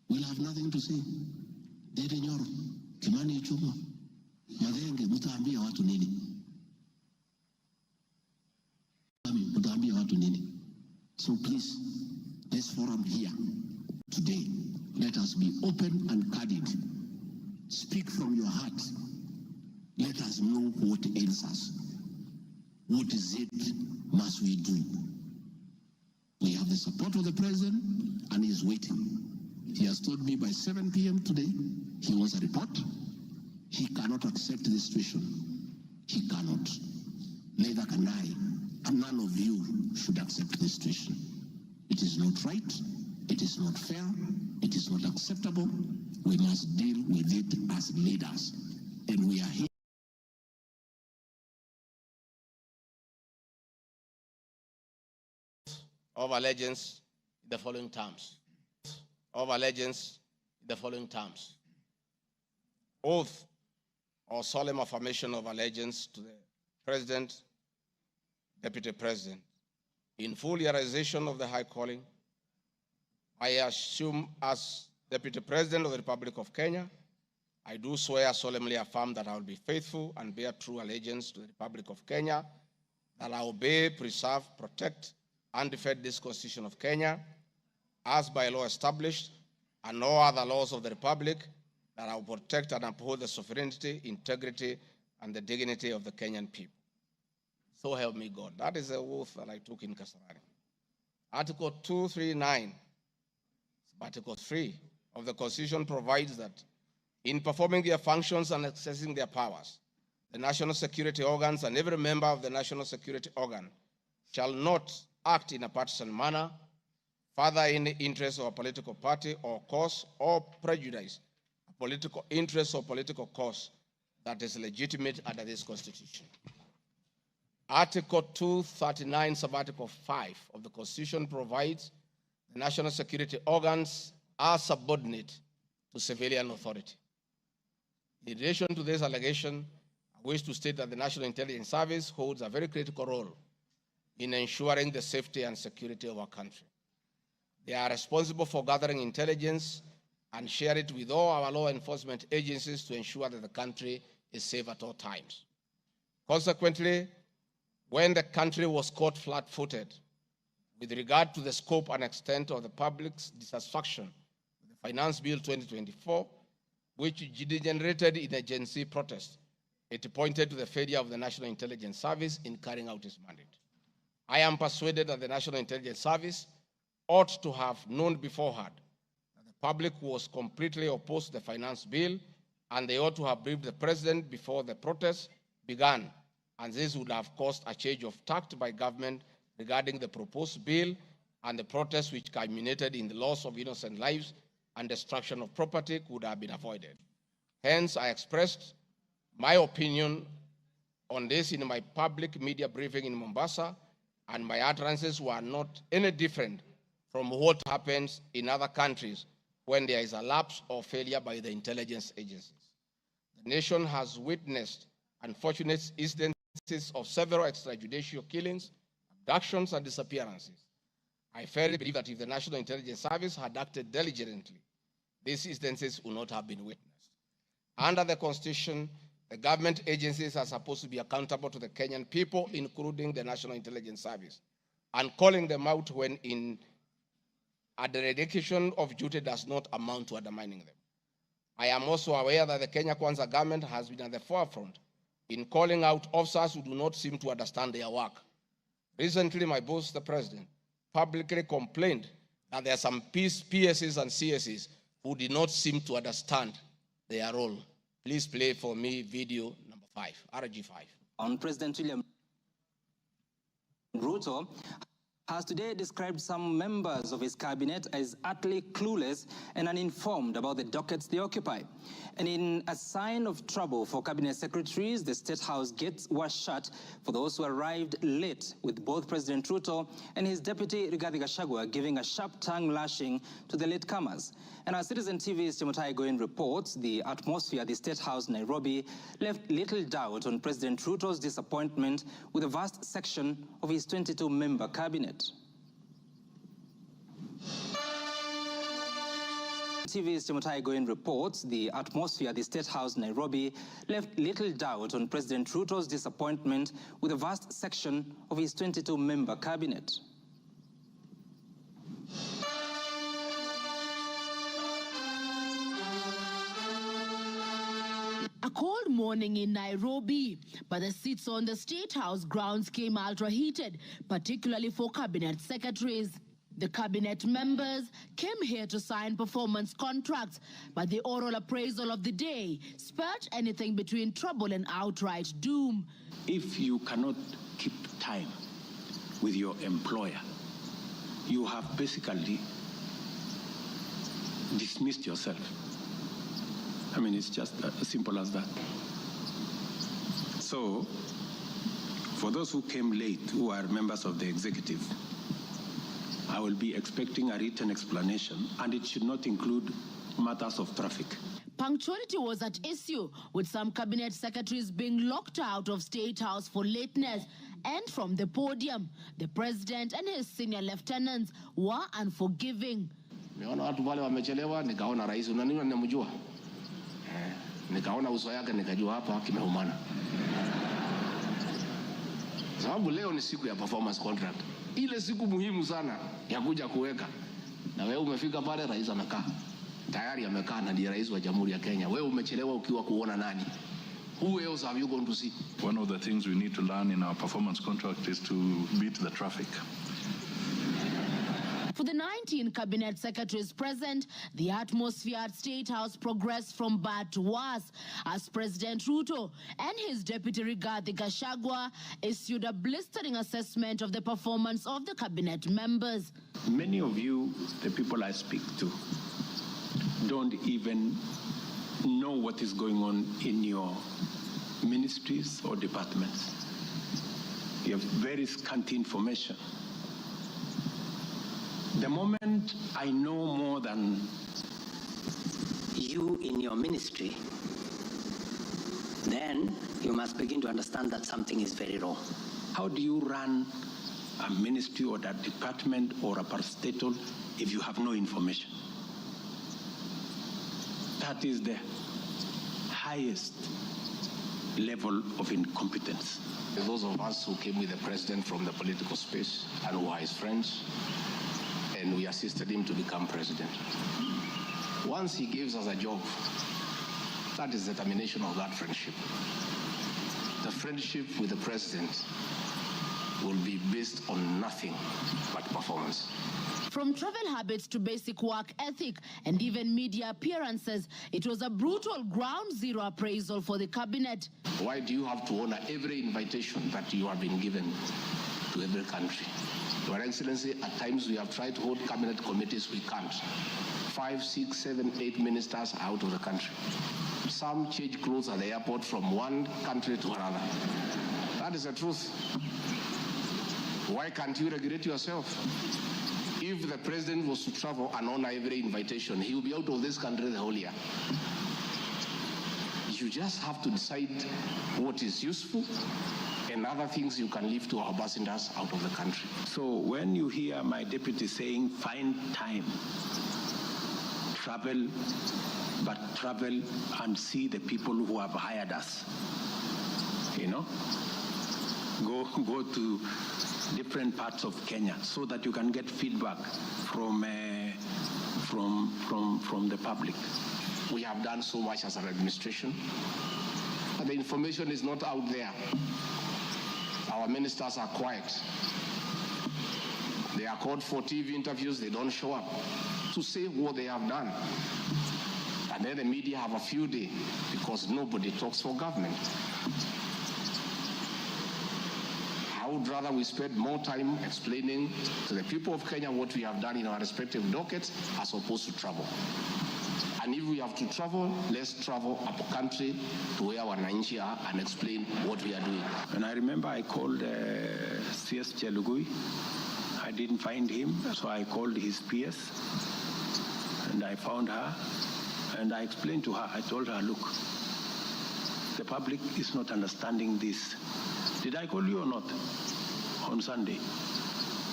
We'll have nothing to say. Dede Nyoro, Kimani Ichung'wa, Madenge, mutaambia watu nini? Mutaambia watu nini? So please, this forum here today, let us be open and candid. Speak from your heart. Let us know what ails us. What is it must we do? We have the support of the president, and he is waiting. He has told me by 7 p.m. today, he wants a report. He cannot accept the situation. He cannot. Neither can I. And none of you should accept this situation. It is not right. It is not fair. It is not acceptable. We must deal with it as leaders. And we are here. Of allegiance in the following terms. Of allegiance in the following terms. Oath or solemn affirmation of allegiance to the President, Deputy President. In full realization of the high calling, I assume as Deputy President of the Republic of Kenya, I do swear solemnly affirm that I will be faithful and bear true allegiance to the Republic of Kenya, that I will obey, preserve, protect, and defend this Constitution of Kenya, as by law established, and no other laws of the Republic, that I will protect and uphold the sovereignty, integrity, and the dignity of the Kenyan people. So help me God. That is the oath that I took in Kasarani. Article 239, Article 3 of the Constitution provides that in performing their functions and accessing their powers, the national security organs and every member of the national security organ shall not act in a partisan manner, further any interest of a political party or cause, or prejudice a political interest or political cause that is legitimate under this Constitution. Article 239, Sub-Article 5 of the Constitution provides the national security organs are subordinate to civilian authority. In relation to this allegation, I wish to state that the National Intelligence Service holds a very critical role in ensuring the safety and security of our country. They are responsible for gathering intelligence and share it with all our law enforcement agencies to ensure that the country is safe at all times. Consequently, when the country was caught flat-footed with regard to the scope and extent of the public's dissatisfaction with the Finance Bill 2024, which degenerated in a Gen Z protest, it pointed to the failure of the National Intelligence Service in carrying out its mandate. I am persuaded that the National Intelligence Service ought to have known beforehand that the public was completely opposed to the finance bill, and they ought to have briefed the president before the protest began and this would have caused a change of tact by government regarding the proposed bill, and the protests which culminated in the loss of innocent lives and destruction of property could have been avoided. Hence, I expressed my opinion on this in my public media briefing in Mombasa, and my utterances were not any different from what happens in other countries when there is a lapse or failure by the intelligence agencies. The nation has witnessed unfortunate instances of several extrajudicial killings, abductions, and disappearances. I firmly believe that if the National Intelligence Service had acted diligently, these instances would not have been witnessed. Under the Constitution, the government agencies are supposed to be accountable to the Kenyan people, including the National Intelligence Service, and calling them out when a dereliction of duty does not amount to undermining them. I am also aware that the Kenya Kwanza government has been at the forefront in calling out officers who do not seem to understand their work. Recently, my boss, the president, publicly complained that there are some PSs and CSs who did not seem to understand their role. Please play for me video number 5, RG5. On President William Ruto has today described some members of his cabinet as utterly clueless and uninformed about the dockets they occupy. And in a sign of trouble for cabinet secretaries, the State House gates were shut for those who arrived late, with both President Ruto and his deputy Rigathi Gachagua giving a sharp tongue lashing to the latecomers. And our Citizen TV's Timothai Goin reports the atmosphere at the State House, Nairobi, left little doubt on President Ruto's disappointment with a vast section of his 22-member cabinet. TV's Timothai Goin reports the atmosphere at the State House, Nairobi, left little doubt on President Ruto's disappointment with a vast section of his 22-member cabinet. A cold morning in Nairobi, but the seats on the State House grounds came ultra-heated, particularly for cabinet secretaries. The cabinet members came here to sign performance contracts, but the oral appraisal of the day spurred anything between trouble and outright doom. If you cannot keep time with your employer, you have basically dismissed yourself. I mean, it's just as simple as that. So, for those who came late, who are members of the executive, I will be expecting a written explanation, and it should not include matters of traffic. Punctuality was at issue, with some cabinet secretaries being locked out of State House for lateness. And from the podium, the president and his senior lieutenants were unforgiving. Nimeona watu wale wamechelewa, nikaona rais unaniona ninamjua. Nikaona uso yake nikajua hapa kimeumana. Sababu leo ni siku ya performance contract. Ile siku muhimu sana ya kuja kuweka. Na wewe umefika pale, rais amekaa. Tayari amekaa na ndiye rais wa Jamhuri ya Kenya. Wewe umechelewa ukiwa kuona nani? Who else have you gone to see? One of the things we need to learn in our performance contract is to beat the traffic. For the 19 cabinet secretaries present, the atmosphere at State House progressed from bad to worse as President Ruto and his deputy Rigathi Gachagua issued a blistering assessment of the performance of the cabinet members. Many of you, the people I speak to, don't even know what is going on in your ministries or departments. You have very scanty information. The moment I know more than you in your ministry, then you must begin to understand that something is very wrong. How do you run a ministry or a department or a parastatal if you have no information? That is the highest level of incompetence. Those of us who came with the president from the political space and who are his friends, and we assisted him to become president. Once he gives us a job, that is the termination of that friendship. The friendship with the president will be based on nothing but performance. From travel habits to basic work ethic and even media appearances, it was a brutal ground zero appraisal for the cabinet. Why do you have to honor every invitation that you have been given to every country? Your Excellency, at times we have tried to hold cabinet committees, we can't. 5, 6, 7, 8 ministers are out of the country. Some change clothes at the airport from one country to another. That is the truth. Why can't you regulate yourself? If the president was to travel and honor every invitation, he will be out of this country the whole year. You just have to decide what is useful and other things you can leave to our ambassadors out of the country. So when you hear my deputy saying, find time, travel, but travel and see the people who have hired us, you know, go to different parts of Kenya so that you can get feedback from the public. We have done so much as an administration, but the information is not out there. Our ministers are quiet. They are called for TV interviews, they don't show up to say what they have done. And then the media have a field day because nobody talks for government. I would rather we spend more time explaining to the people of Kenya what we have done in our respective dockets as opposed to travel. And if we have to travel, let's travel up country to where our wananchi are and explain what we are doing. And I remember I called CS Chelugui. I didn't find him, so I called his PS. And I found her, and I explained to her, I told her, look, the public is not understanding this. Did I call you or not on Sunday?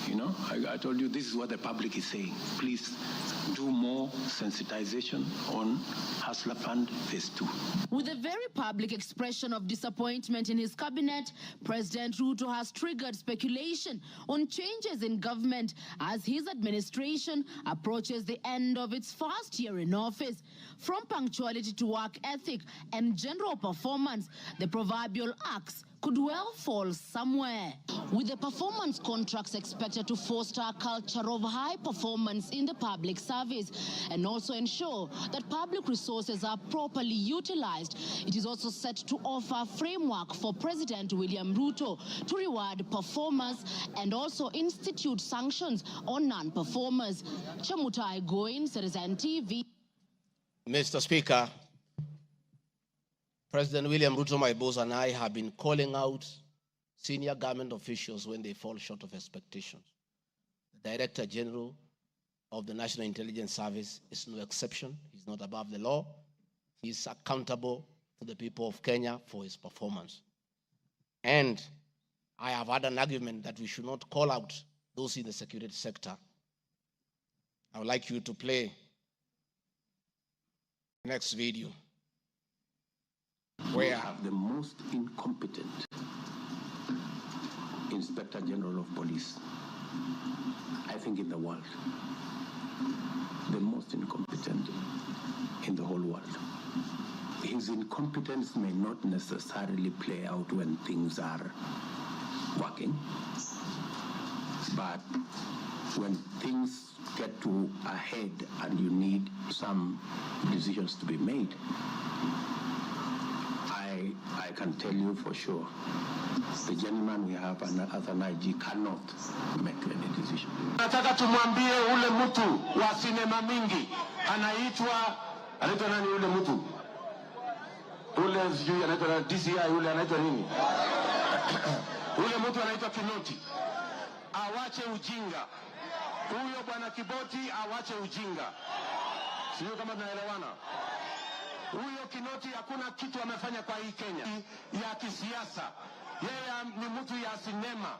You know, I told you this is what the public is saying. Please do more sensitization on Hustler Fund Phase 2. With a very public expression of disappointment in his cabinet, President Ruto has triggered speculation on changes in government as his administration approaches the end of its first year in office. From punctuality to work ethic and general performance, the proverbial axe could well fall somewhere. With the performance contracts expected to foster a culture of high performance in the public service and also ensure that public resources are properly utilized, it is also set to offer a framework for President William Ruto to reward performers and also institute sanctions on non-performers. Chamutai Goin, Citizen TV. Mr. Speaker, President William Ruto, my boss, and I have been calling out senior government officials when they fall short of expectations. The Director General of the National Intelligence Service is no exception. He's not above the law. He's accountable to the people of Kenya for his performance. And I have had an argument that we should not call out those in the security sector. I would like you to play the next video. We have the most incompetent Inspector General of Police, I think, in the world. The most incompetent in the whole world. His incompetence may not necessarily play out when things are working, but when things get to a head and you need some decisions to be made, I can tell you for sure, the gentleman we have as an IG cannot make any decision. Nataka tumwambie ule mtu wa sinema mingi anaitwa nani ule mtu? Ule sijui anaitwa DCI, ule anaitwa nini? Ule mtu anaitwa Kinoti. Awache ujinga. Huyo bwana Kiboti awache ujinga. Sio kama tunaelewana. Huyo Kinoti hakuna kitu amefanya kwa hii Kenya ya kisiasa. Yeye ni mtu ya sinema.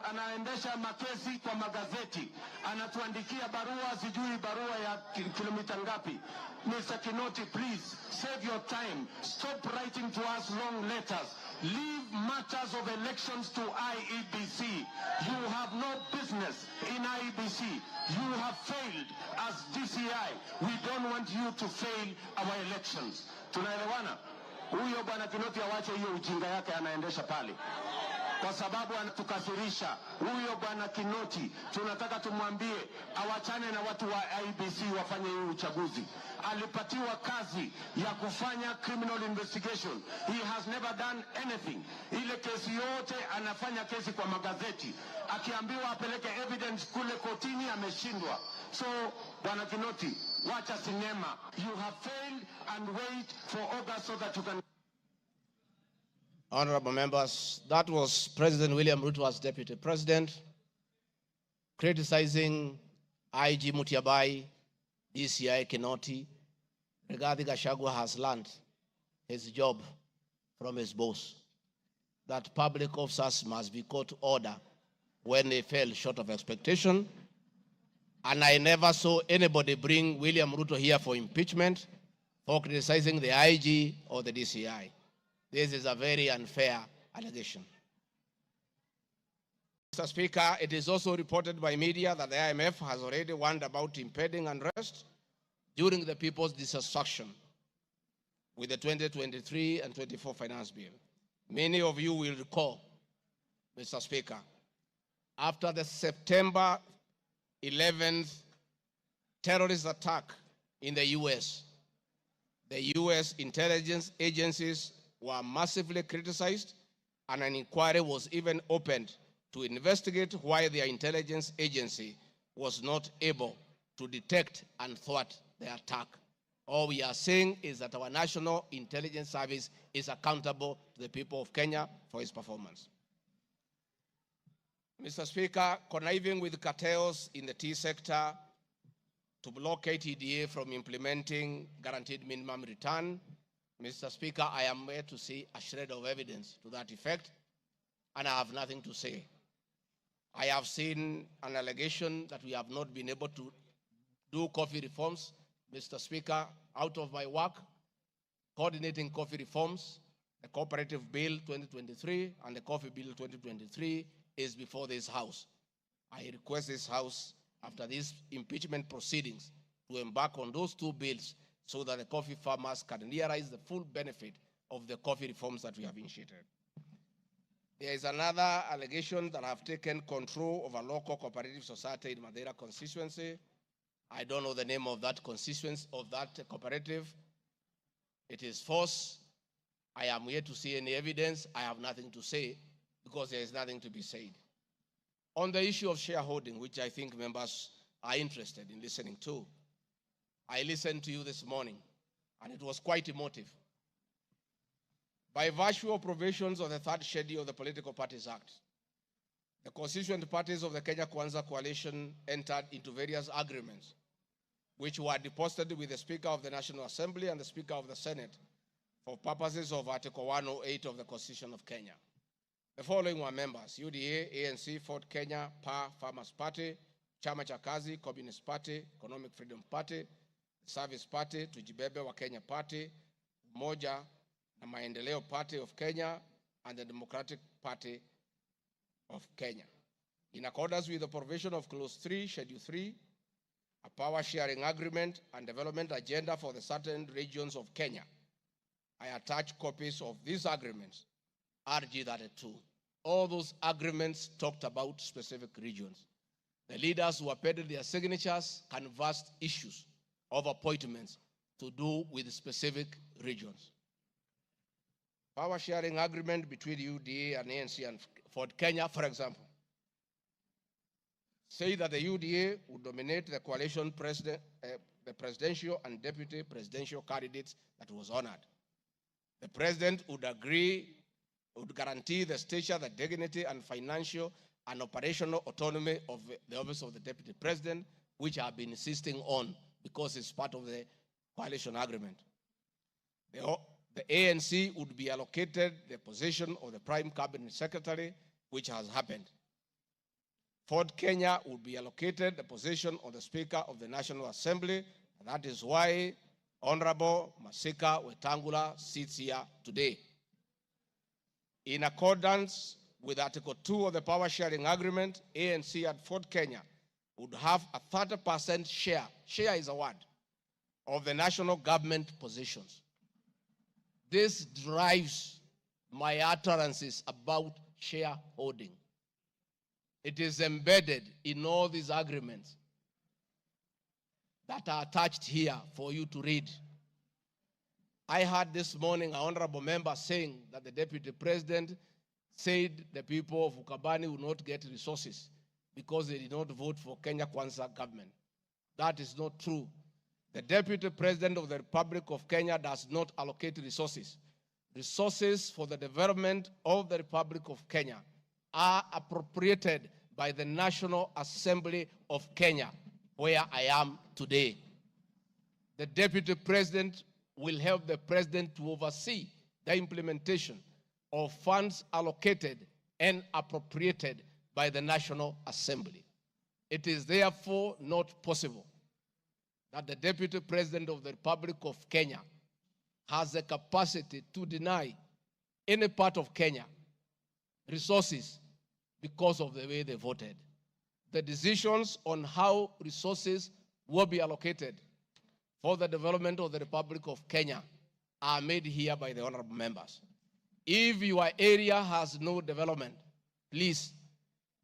Anaendesha makesi kwa magazeti. Anatuandikia barua, sijui barua ya kilomita ngapi. Mr. Kinoti, please save your time. Stop writing to us long letters. Leave matters of elections to IEBC. You have no business in IEBC. You have failed as DCI. We don't want you to fail our elections. Tunaelewana? Huyo bwana Kinoti awache hiyo ujinga yake anaendesha pale. kwa sababu anatukasirisha. Huyo bwana Kinoti tunataka tumwambie awachane na watu wa IBC wafanye huu uchaguzi. Alipatiwa kazi ya kufanya criminal investigation. He has never done anything. Ile kesi yote anafanya kesi kwa magazeti. Akiambiwa apeleke evidence kule kotini ameshindwa. So bwana Kinoti, wacha sinema. You have failed and wait for August so that you can. Honorable members, that was President William Ruto as Deputy President, criticizing IG Mutiabai, DCI Kinoti. Rigathi Gachagua has learned his job from his boss, that public officers must be called to order when they fell short of expectation. And I never saw anybody bring William Ruto here for impeachment for criticizing the IG or the DCI. This is a very unfair allegation. Mr. Speaker, it is also reported by media that the IMF has already warned about impending unrest during the people's dissatisfaction with the 2023 and 24 finance bill. Many of you will recall, Mr. Speaker, after the September 11th terrorist attack in the US intelligence agencies were massively criticized, and an inquiry was even opened to investigate why their intelligence agency was not able to detect and thwart the attack. All we are saying is that our National Intelligence Service is accountable to the people of Kenya for its performance. Mr. Speaker, conniving with cartels in the tea sector to block KTDA from implementing guaranteed minimum return, Mr. Speaker, I am here to see a shred of evidence to that effect, and I have nothing to say. I have seen an allegation that we have not been able to do coffee reforms. Mr. Speaker, out of my work, coordinating coffee reforms, the Cooperative Bill 2023 and the Coffee Bill 2023 is before this House. I request this House, after these impeachment proceedings, to embark on those two bills so that the coffee farmers can realize the full benefit of the coffee reforms that we have initiated. There is another allegation that I have taken control of a local cooperative society in Madeira constituency. I don't know the name of that constituency, of that cooperative. It is false. I am here to see any evidence. I have nothing to say because there is nothing to be said. On the issue of shareholding, which I think members are interested in listening to, I listened to you this morning, and it was quite emotive. By virtue of provisions of the third schedule of the Political Parties Act, the constituent parties of the Kenya Kwanza Coalition entered into various agreements, which were deposited with the Speaker of the National Assembly and the Speaker of the Senate for purposes of Article 108 of the Constitution of Kenya. The following were members: UDA, ANC, Ford Kenya, PA, Farmers Party, Chama cha Kazi, Communist Party, Economic Freedom Party, Service Party, Tujibebe wa Kenya Party, Umoja na Maendeleo Party of Kenya, and the Democratic Party of Kenya. In accordance with the provision of Clause 3, Schedule 3, a power sharing agreement and development agenda for the certain regions of Kenya, I attach copies of these agreements, RG 32. All those agreements talked about specific regions. The leaders who appended their signatures canvassed issues of appointments to do with specific regions. Power sharing agreement between UDA and ANC and Ford Kenya, for example, say that the UDA would nominate the coalition president, the presidential and deputy presidential candidates that was honored. The president would guarantee the stature, the dignity, and financial and operational autonomy of the office of the deputy president, which I have been insisting on because it's part of the coalition agreement. The ANC would be allocated the position of the prime cabinet secretary, which has happened. Ford Kenya would be allocated the position of the Speaker of the National Assembly, and that is why Honorable Masika Wetangula sits here today. In accordance with Article 2 of the Power Sharing Agreement, ANC at Ford Kenya would have a 30% share is a word, of the national government positions. This drives my utterances about shareholding. It is embedded in all these agreements that are attached here for you to read. I heard this morning an honorable member saying that the deputy president said the people of Ukambani will not get resources because they did not vote for Kenya Kwanza government. That is not true. The deputy president of the Republic of Kenya does not allocate resources. Resources for the development of the Republic of Kenya are appropriated by the National Assembly of Kenya, where I am today. The deputy president will help the president to oversee the implementation of funds allocated and appropriated by the National Assembly. It is therefore not possible that the deputy president of the Republic of Kenya has the capacity to deny any part of Kenya resources because of the way they voted. The decisions on how resources will be allocated for the development of the Republic of Kenya are made here by the honorable members. If your area has no development, please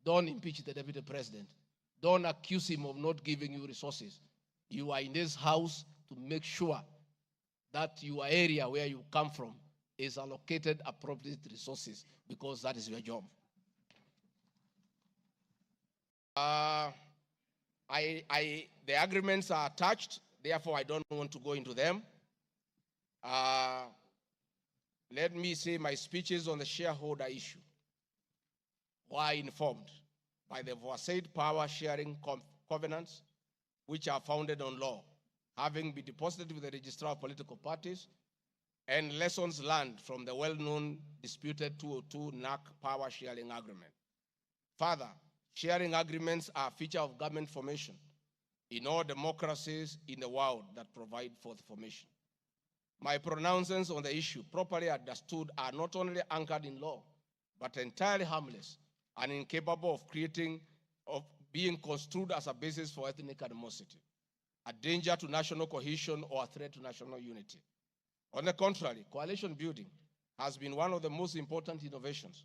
don't impeach the deputy president. Don't accuse him of not giving you resources. You are in this house to make sure that your area where you come from is allocated appropriate resources, because that is your job. The agreements are attached, therefore I don't want to go into them. Let me say my speeches on the shareholder issue were informed by the aforesaid power sharing covenants, which are founded on law, having been deposited with the registrar of political parties, and lessons learned from the well-known disputed 202 NAC power sharing agreement. Further, sharing agreements are a feature of government formation in all democracies in the world that provide for the formation. My pronouncements on the issue, properly understood, are not only anchored in law, but entirely harmless and incapable of being construed as a basis for ethnic animosity, a danger to national cohesion, or a threat to national unity. On the contrary, coalition building has been one of the most important innovations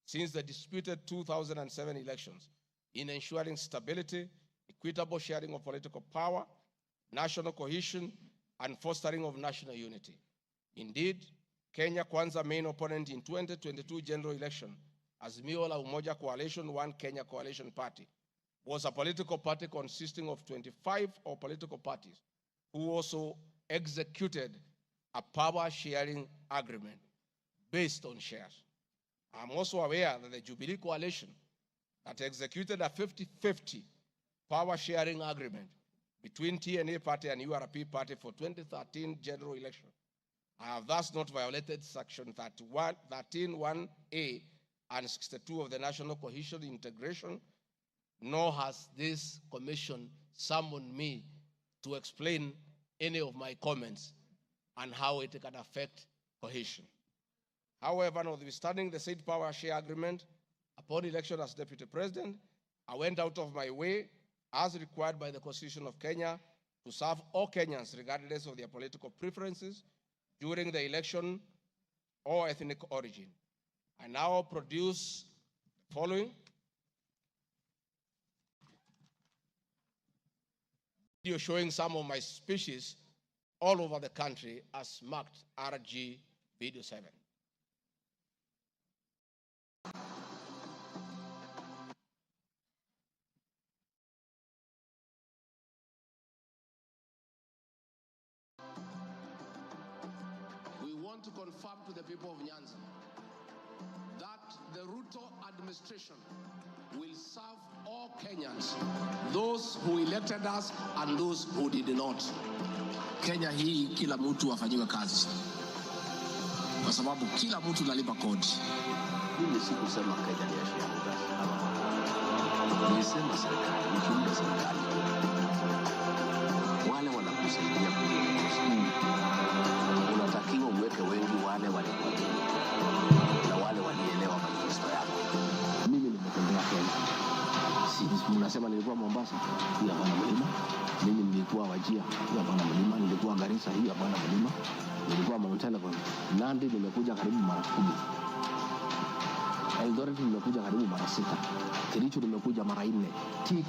since the disputed 2007 elections in ensuring stability, equitable sharing of political power, national cohesion, and fostering of national unity. Indeed, Kenya Kwanza main opponent in 2022 general election as Miola Umoja Coalition One Kenya Coalition Party was a political party consisting of 25 political parties who also executed a power sharing agreement based on shares. I'm also aware that the Jubilee Coalition that executed a 50-50 power sharing agreement between TNA Party and URP Party for 2013 general election. I have thus not violated Section 13(1)(a) and 62 of the National Cohesion Integration, nor has this commission summoned me to explain any of my comments and how it can affect cohesion. However, notwithstanding the said power share agreement, upon election as Deputy President, I went out of my way, as required by the Constitution of Kenya, to serve all Kenyans regardless of their political preferences during the election or ethnic origin. I now produce the following video showing some of my speeches all over the country as marked RG Video 7. We want to confirm to the people of Nyanza that the Ruto administration will serve all Kenyans, those who elected us and those who did not. Kenya hii kila mtu afanyiwe kazi, kwa sababu kila mtu nalipa kodi. Mimi sikusema Kenya ni ya shareholders. Nilisema serikali, nikiunda serikali. Wale wanakusaidia kuongoza. Unatakiwa uweke wengi wale walikuamini na wale walielewa manifesto yako. Mimi nimetembea Kenya. Si mnasema nilikuwa Mombasa, hii hapana mlima. Mimi nilikuwa Wajir, hii hapana mlima. Nilikuwa Garissa, hii hapana mlima. Nilikuwa Mount Elgon. Nandi nimekuja karibu mara 10. Eldoret nimekuja karibu mara 6. Kericho nimekuja mara 4. Tea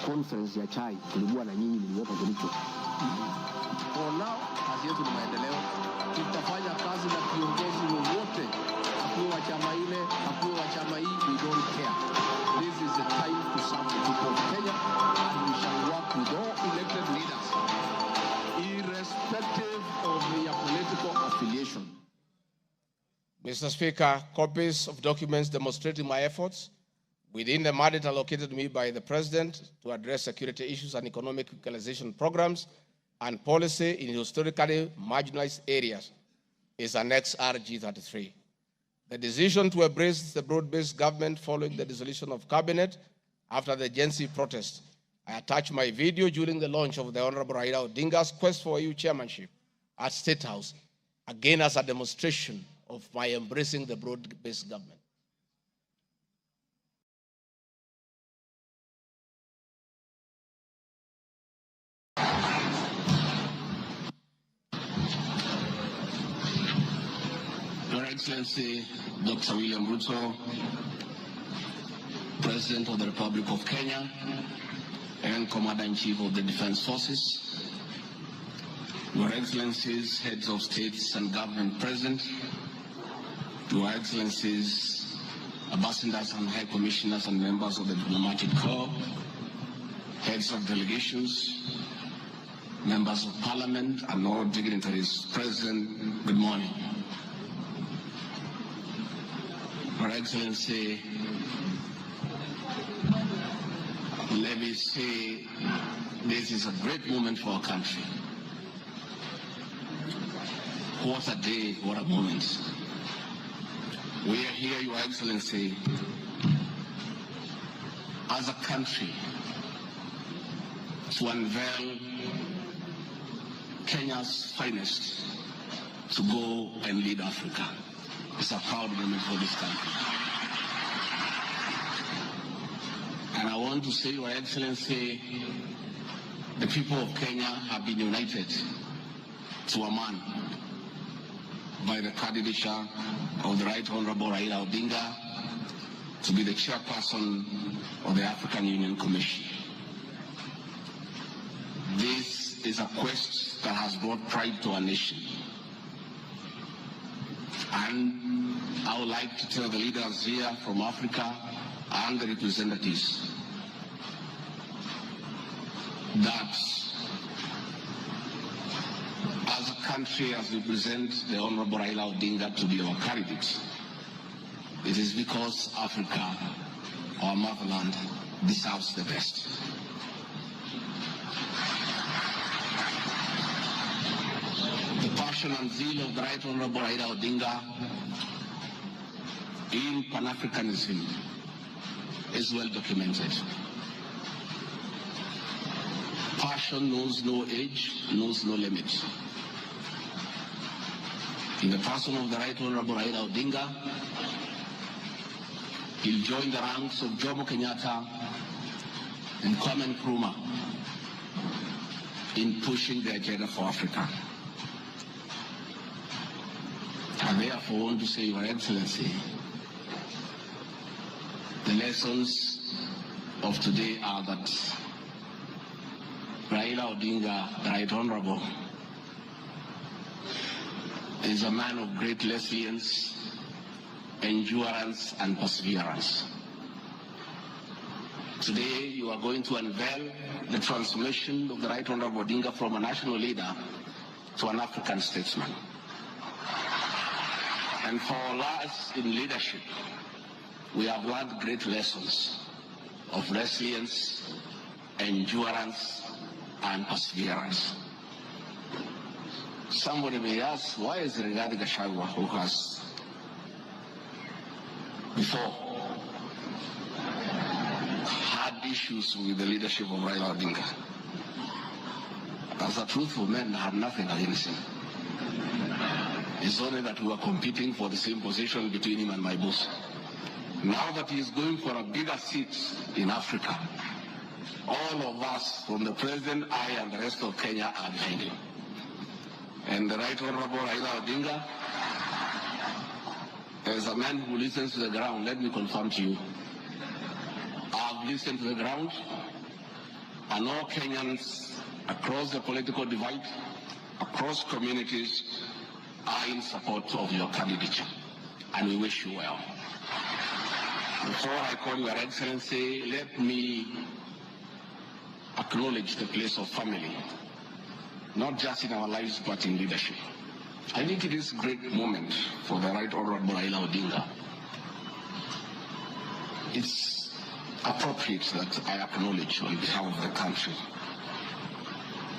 conference ya chai tulikuwa na nyinyi niliweka Kericho. For now, kazi yetu ni maendeleo. Tutafanya kazi na viongozi wote. Hakuwa wa chama ile, hakuwa wa chama hii, we don't care. This is the time to serve the people of Kenya, and we shall work with all elected leaders, irrespective of their political affiliation. Mr. Speaker, copies of documents demonstrating my efforts within the mandate allocated to me by the President to address security issues and economic equalization programs and policy in historically marginalized areas is Annex RG33. The decision to embrace the broad-based government following the dissolution of cabinet after the Gen Z protest. I attached my video during the launch of the Honorable Raila Odinga's quest for EU chairmanship at State House, again as a demonstration of my embracing the broad-based government. Your Excellency, Dr. William Ruto, President of the Republic of Kenya and Commander-in-Chief of the Defense Forces, Your Excellencies, Heads of States and Government present, Your Excellencies, Ambassadors and High Commissioners and members of the Diplomatic Corps, Heads of Delegations, Members of Parliament and all dignitaries present, good morning. Your Excellency, let me say this is a great moment for our country. What a day, what a moment. We are here, Your Excellency, as a country to unveil Kenya's finest to go and lead Africa. It's a proud moment for this country. And I want to say, Your Excellency, the people of Kenya have been united to a man by the candidature of the Right Honorable Raila Odinga to be the chairperson of the African Union Commission. This is a quest that has brought pride to our nation. And I would like to tell the leaders here from Africa and the representatives that as a country, as we present the Honorable Raila Odinga to be our candidate, it is because Africa, our motherland, deserves the best. The passion and zeal of the Right Honorable Raila Odinga in Pan-Africanism is well documented. Passion knows no age, knows no limit. In the person of the Right Honorable Raila Odinga, he'll join the ranks of Jomo Kenyatta and Kwame Nkrumah in pushing the agenda for Africa. I therefore want to say, Your Excellency, the lessons of today are that Raila Odinga, the Right Honorable, is a man of great resilience, endurance, and perseverance. Today, you are going to unveil the transformation of the Right Honorable Odinga from a national leader to an African statesman. And for us in leadership, we have learned great lessons of resilience, endurance, and perseverance. Somebody may ask, why is Rigathi Gachagua, who has before had issues with the leadership of Raila Odinga? As a truthful man, I had nothing against him. It's only that we were competing for the same position between him and my boss. Now that he is going for a bigger seat in Africa, all of us, from the president, I, and the rest of Kenya, are behind him. And the Right Honorable Raila Odinga As a man who listens to the ground, let me confirm to you, I've listened to the ground, and all Kenyans across the political divide, across communities, are in support of your candidature, and we wish you well. Before I call Your Excellency, let me acknowledge the place of family, not just in our lives, but in leadership. I think it is a great moment for the Right Honorable Raila Odinga. It's appropriate that I acknowledge on behalf of the country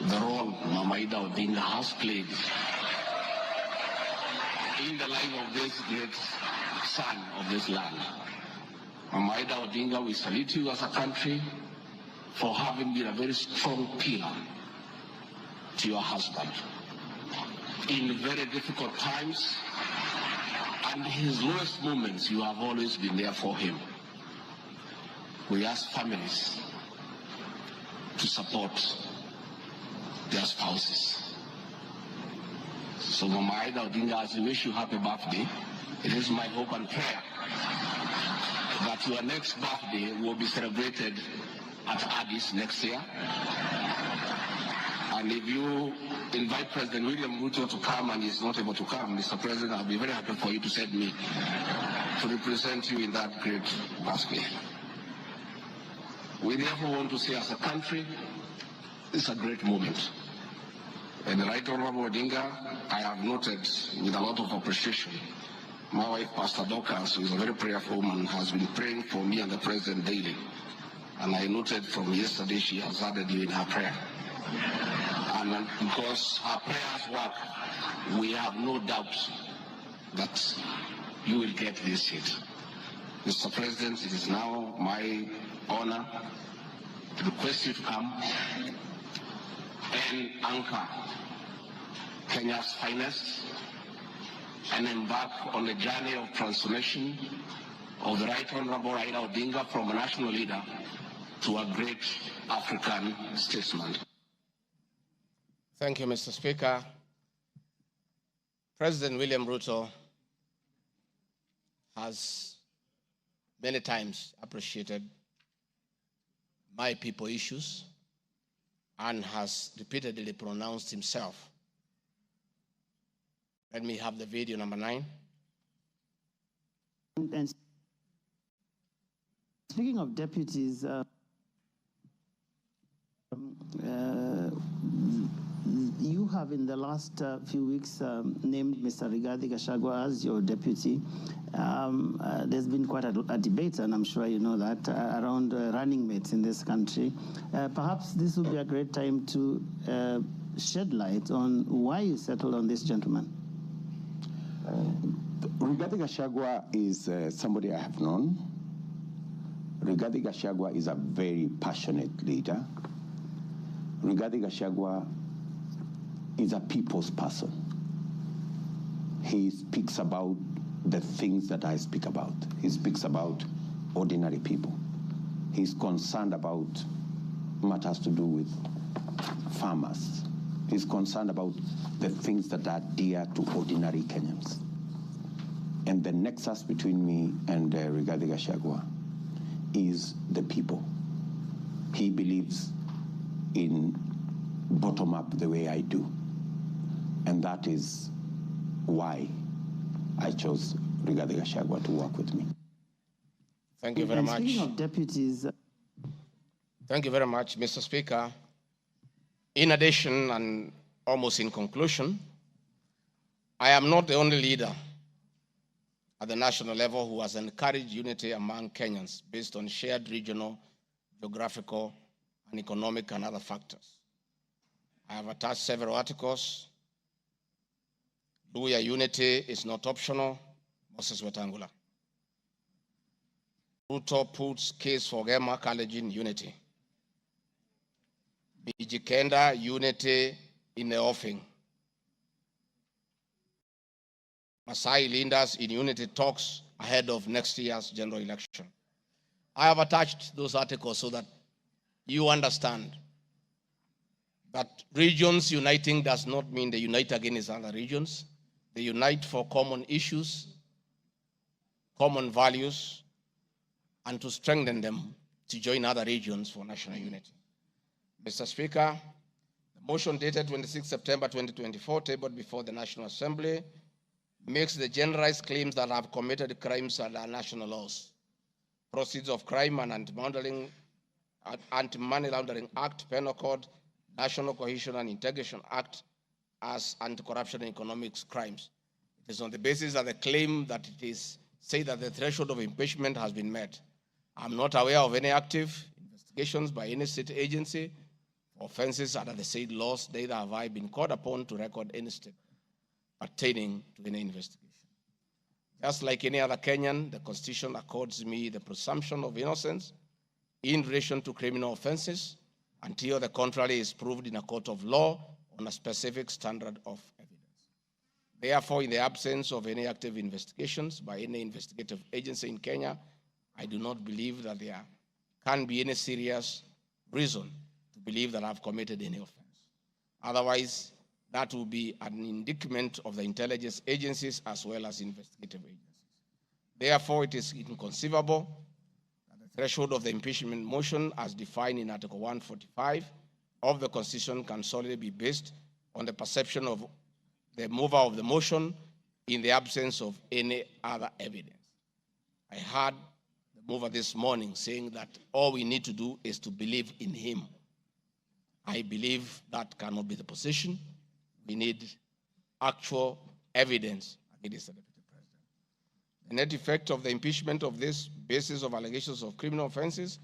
the role Mama Ida Odinga has played in the life of this great son of this land. Mama Ida Odinga, we salute you as a country for having been a very strong pillar to your husband in very difficult times, and his lowest moments, you have always been there for him. We ask families to support their spouses. So Mama Ida Odinga, as we wish you happy birthday, it is my hope and prayer that your next birthday will be celebrated at Addis next year. And if you invite President William Ruto to come and he's not able to come, Mr. President, I'll be very happy for you to send me to represent you in that great birthday. We therefore want to say as a country, it's a great moment. And the Right Honorable Odinga, I have noted with a lot of appreciation, my wife, Pastor Dorcas, who is a very prayerful woman, has been praying for me and the President daily. And I noted from yesterday she has added you in her prayer. And because her prayers work, we have no doubt that you will get this seat. Mr. President, it is now my honor to request you to come and anchor Kenya's finest and embark on a journey of transformation of the Right Honorable Raila Odinga from a national leader to a great African statesman. Thank you, Mr. Speaker. President William Ruto has many times appreciated my people issues and has repeatedly pronounced himself. Let me have the video number 9. And speaking of deputies, you have in the last few weeks named Mr. Rigathi Gachagua as your deputy. There's been quite a debate, and I'm sure you know that, around running mates in this country. Perhaps this would be a great time to shed light on why you settled on this gentleman. Rigathi Gachagua is somebody I have known. Rigathi Gachagua is a very passionate leader. Rigathi Gachagua is a people's person. He speaks about the things that I speak about. He speaks about ordinary people. He's concerned about matters to do with farmers. He's concerned about the things that are dear to ordinary Kenyans. And the nexus between me and Rigathi Gachagua is the people. He believes in bottom-up the way I do. And that is why I chose Rigathi Gachagua to work with me. Thank you very much. Speaking of deputies... Thank you very much, Mr. Speaker. In addition, and almost in conclusion, I am not the only leader at the national level who has encouraged unity among Kenyans based on shared regional, geographical, and economic and other factors. I have attached several articles. Luya unity is not optional, Moses Wetangula. Ruto puts case for Gema College in unity. Bijikenda unity in the offing. Masai leaders in unity talks ahead of next year's general election. I have attached those articles so that you understand that regions uniting does not mean they unite against other regions. They unite for common issues common values, and to strengthen them to join other regions for national unity. Mr. Speaker, the motion dated 26 September 2024, tabled before the National Assembly, makes the generalized claims that have committed crimes under national laws, Proceeds of Crime and Anti-Money Laundering Act, Penal Code, National Cohesion and Integration Act as anti-corruption and economics crimes. It is on the basis of the claim that it is said that the threshold of impeachment has been met. I'm not aware of any active investigations by any state agency for offenses under the said laws, neither have I been called upon to record any step pertaining to any investigation. Just like any other Kenyan, the Constitution accords me the presumption of innocence in relation to criminal offenses until the contrary is proved in a court of law on a specific standard of evidence. Therefore, in the absence of any active investigations by any investigative agency in Kenya, I do not believe that there can be any serious reason to believe that I've committed any offense. Otherwise, that will be an indictment of the intelligence agencies as well as investigative agencies. Therefore, it is inconceivable that the threshold of the impeachment motion as defined in Article 145 of the Constitution can solely be based on the perception of the mover of the motion in the absence of any other evidence. I heard the mover this morning saying that all we need to do is to believe in him. I believe that cannot be the position. We need actual evidence against the Deputy President. The net effect of the impeachment of this basis of allegations of criminal offenses,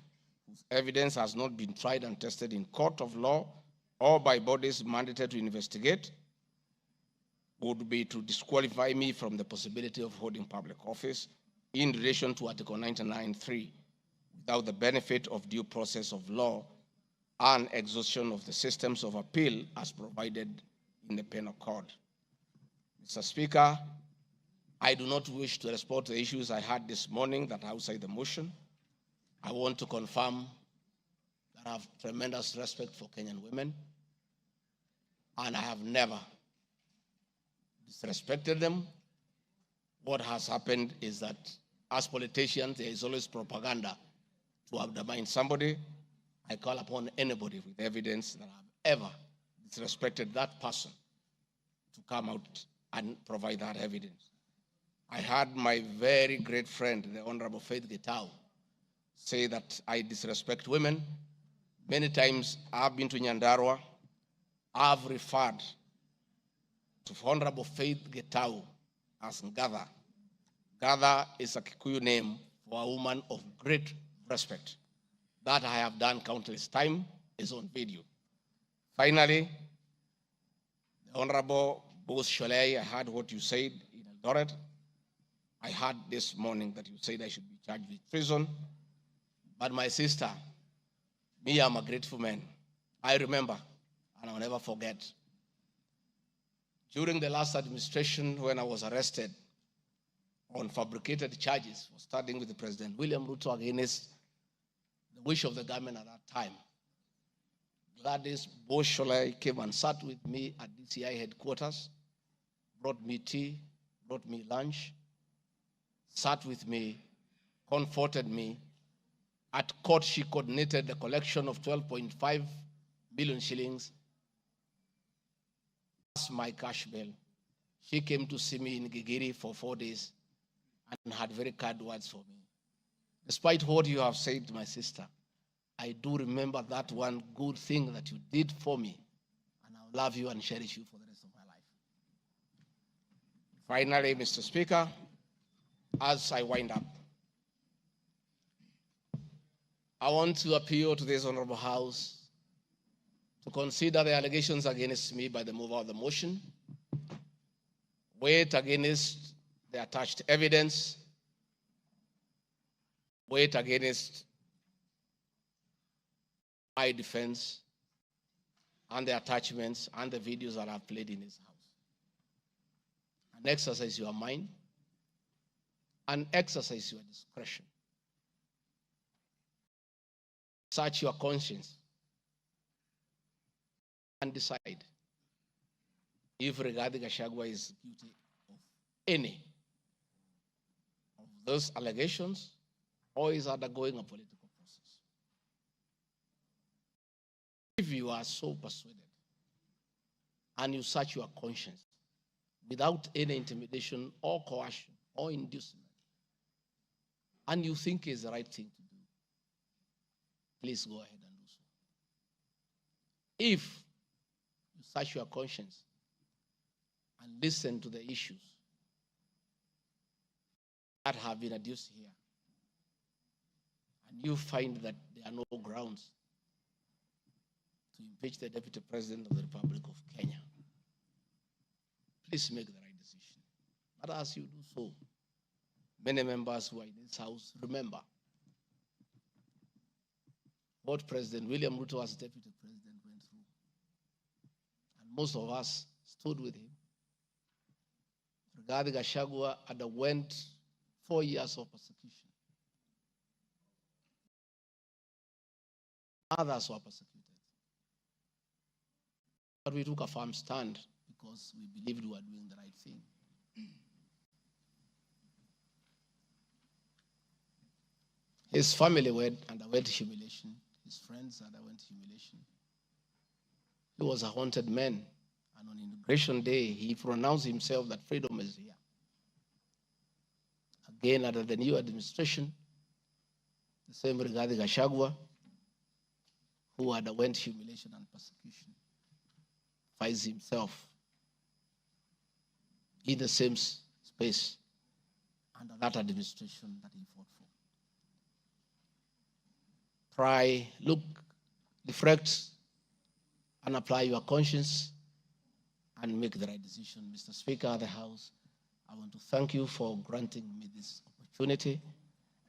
whose evidence has not been tried and tested in court of law or by bodies mandated to investigate, would be to disqualify me from the possibility of holding public office in relation to Article 99(3) without the benefit of due process of law and exhaustion of the systems of appeal as provided in the Penal Code. Mr. Speaker, I do not wish to respond to the issues I had this morning that are outside the motion. I want to confirm that I have tremendous respect for Kenyan women, and I have never disrespected them. What has happened is that as politicians, there is always propaganda to undermine somebody. I call upon anybody with evidence that I have ever disrespected that person to come out and provide that evidence. I had my very great friend, the Honorable Faith Gitau, say that I disrespect women. Many times I've been to Nyandarua. I've referred to Honorable Faith Gitau as Ngatha. Ngatha is a Kikuyu name for a woman of great respect. That I have done countless times, is on video. Finally, the Honorable Bose Sholei, I heard what you said in Eldoret. I heard this morning that you said I should be charged with treason. But my sister, me, I'm a grateful man. I remember, and I'll never forget, during the last administration when I was arrested on fabricated charges for standing with President William Ruto against the wish of the government at that time, Gladys Bose Sholei came and sat with me at DCI headquarters, brought me tea, brought me lunch, sat with me, comforted me. At court, she coordinated the collection of 12.5 billion shillings as my cash bail. She came to see me in Gigiri for 4 days and had very kind words for me. Despite what you have said, my sister, I do remember that one good thing that you did for me, and I'll love you and cherish you for the rest of my life. Finally, Mr. Speaker, as I wind up, I want to appeal to this Honorable House to consider the allegations against me by the mover of the motion, weigh it against the attached evidence, weigh it against my defense and the attachments and the videos that I've played in this house. And exercise your mind and exercise your discretion. Search your conscience and decide if Rigathi Gachagua is guilty of any of those allegations or is undergoing a political process. If you are so persuaded and you search your conscience without any intimidation or coercion or inducement, and you think is the right thing to do, please go ahead and do so. If you search your conscience and listen to the issues that have been adduced here, and you find that there are no grounds to impeach the Deputy President of the Republic of Kenya, please make the right decision. But as you do so, many members who are in this house remember what President William Ruto as Deputy President went through. And most of us stood with him. Rigathi Gachagua underwent 4 years of persecution. Others were persecuted. But we took a firm stand because we believed we were doing the right thing. His family underwent humiliation. His friends underwent humiliation. He was a haunted man. And on Inauguration Day, he pronounced himself that freedom is here. Again, under the new administration, the same Rigathi Gachagua, who underwent humiliation and persecution, finds himself in the same space under that administration that he fought for. Try, look, reflect, and apply your conscience and make the right decision. Mr. Speaker of the House, I want to thank you for granting me this opportunity.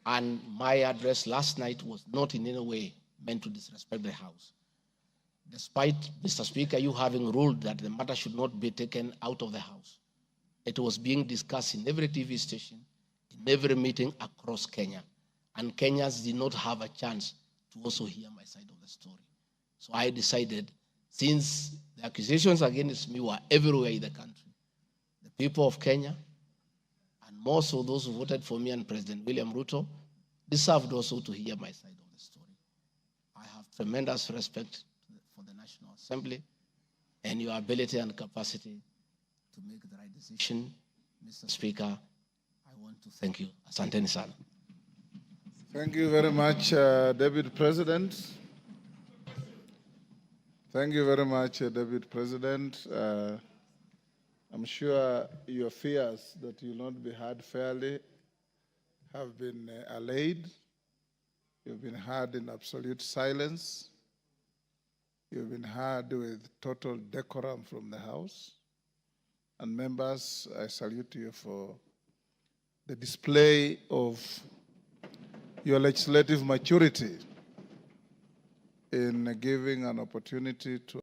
And my address last night was not in any way meant to disrespect the House. Despite, Mr. Speaker, you having ruled that the matter should not be taken out of the House, it was being discussed in every TV station, in every meeting across Kenya. And Kenyans did not have a chance to also hear my side of the story. So I decided, since the accusations against me were everywhere in the country, the people of Kenya, and more so those who voted for me and President William Ruto, deserved also to hear my side of the story. I have tremendous respect for the National Assembly and your ability and capacity to make the right decision. Mr. Speaker, I want to thank you. Asanteni sana. Thank you very much, Deputy President. Thank you very much, Deputy President. I'm sure your fears that you will not be heard fairly have been allayed. You've been heard in absolute silence. You've been heard with total decorum from the House. And members, I salute you for the display of your legislative maturity in giving an opportunity to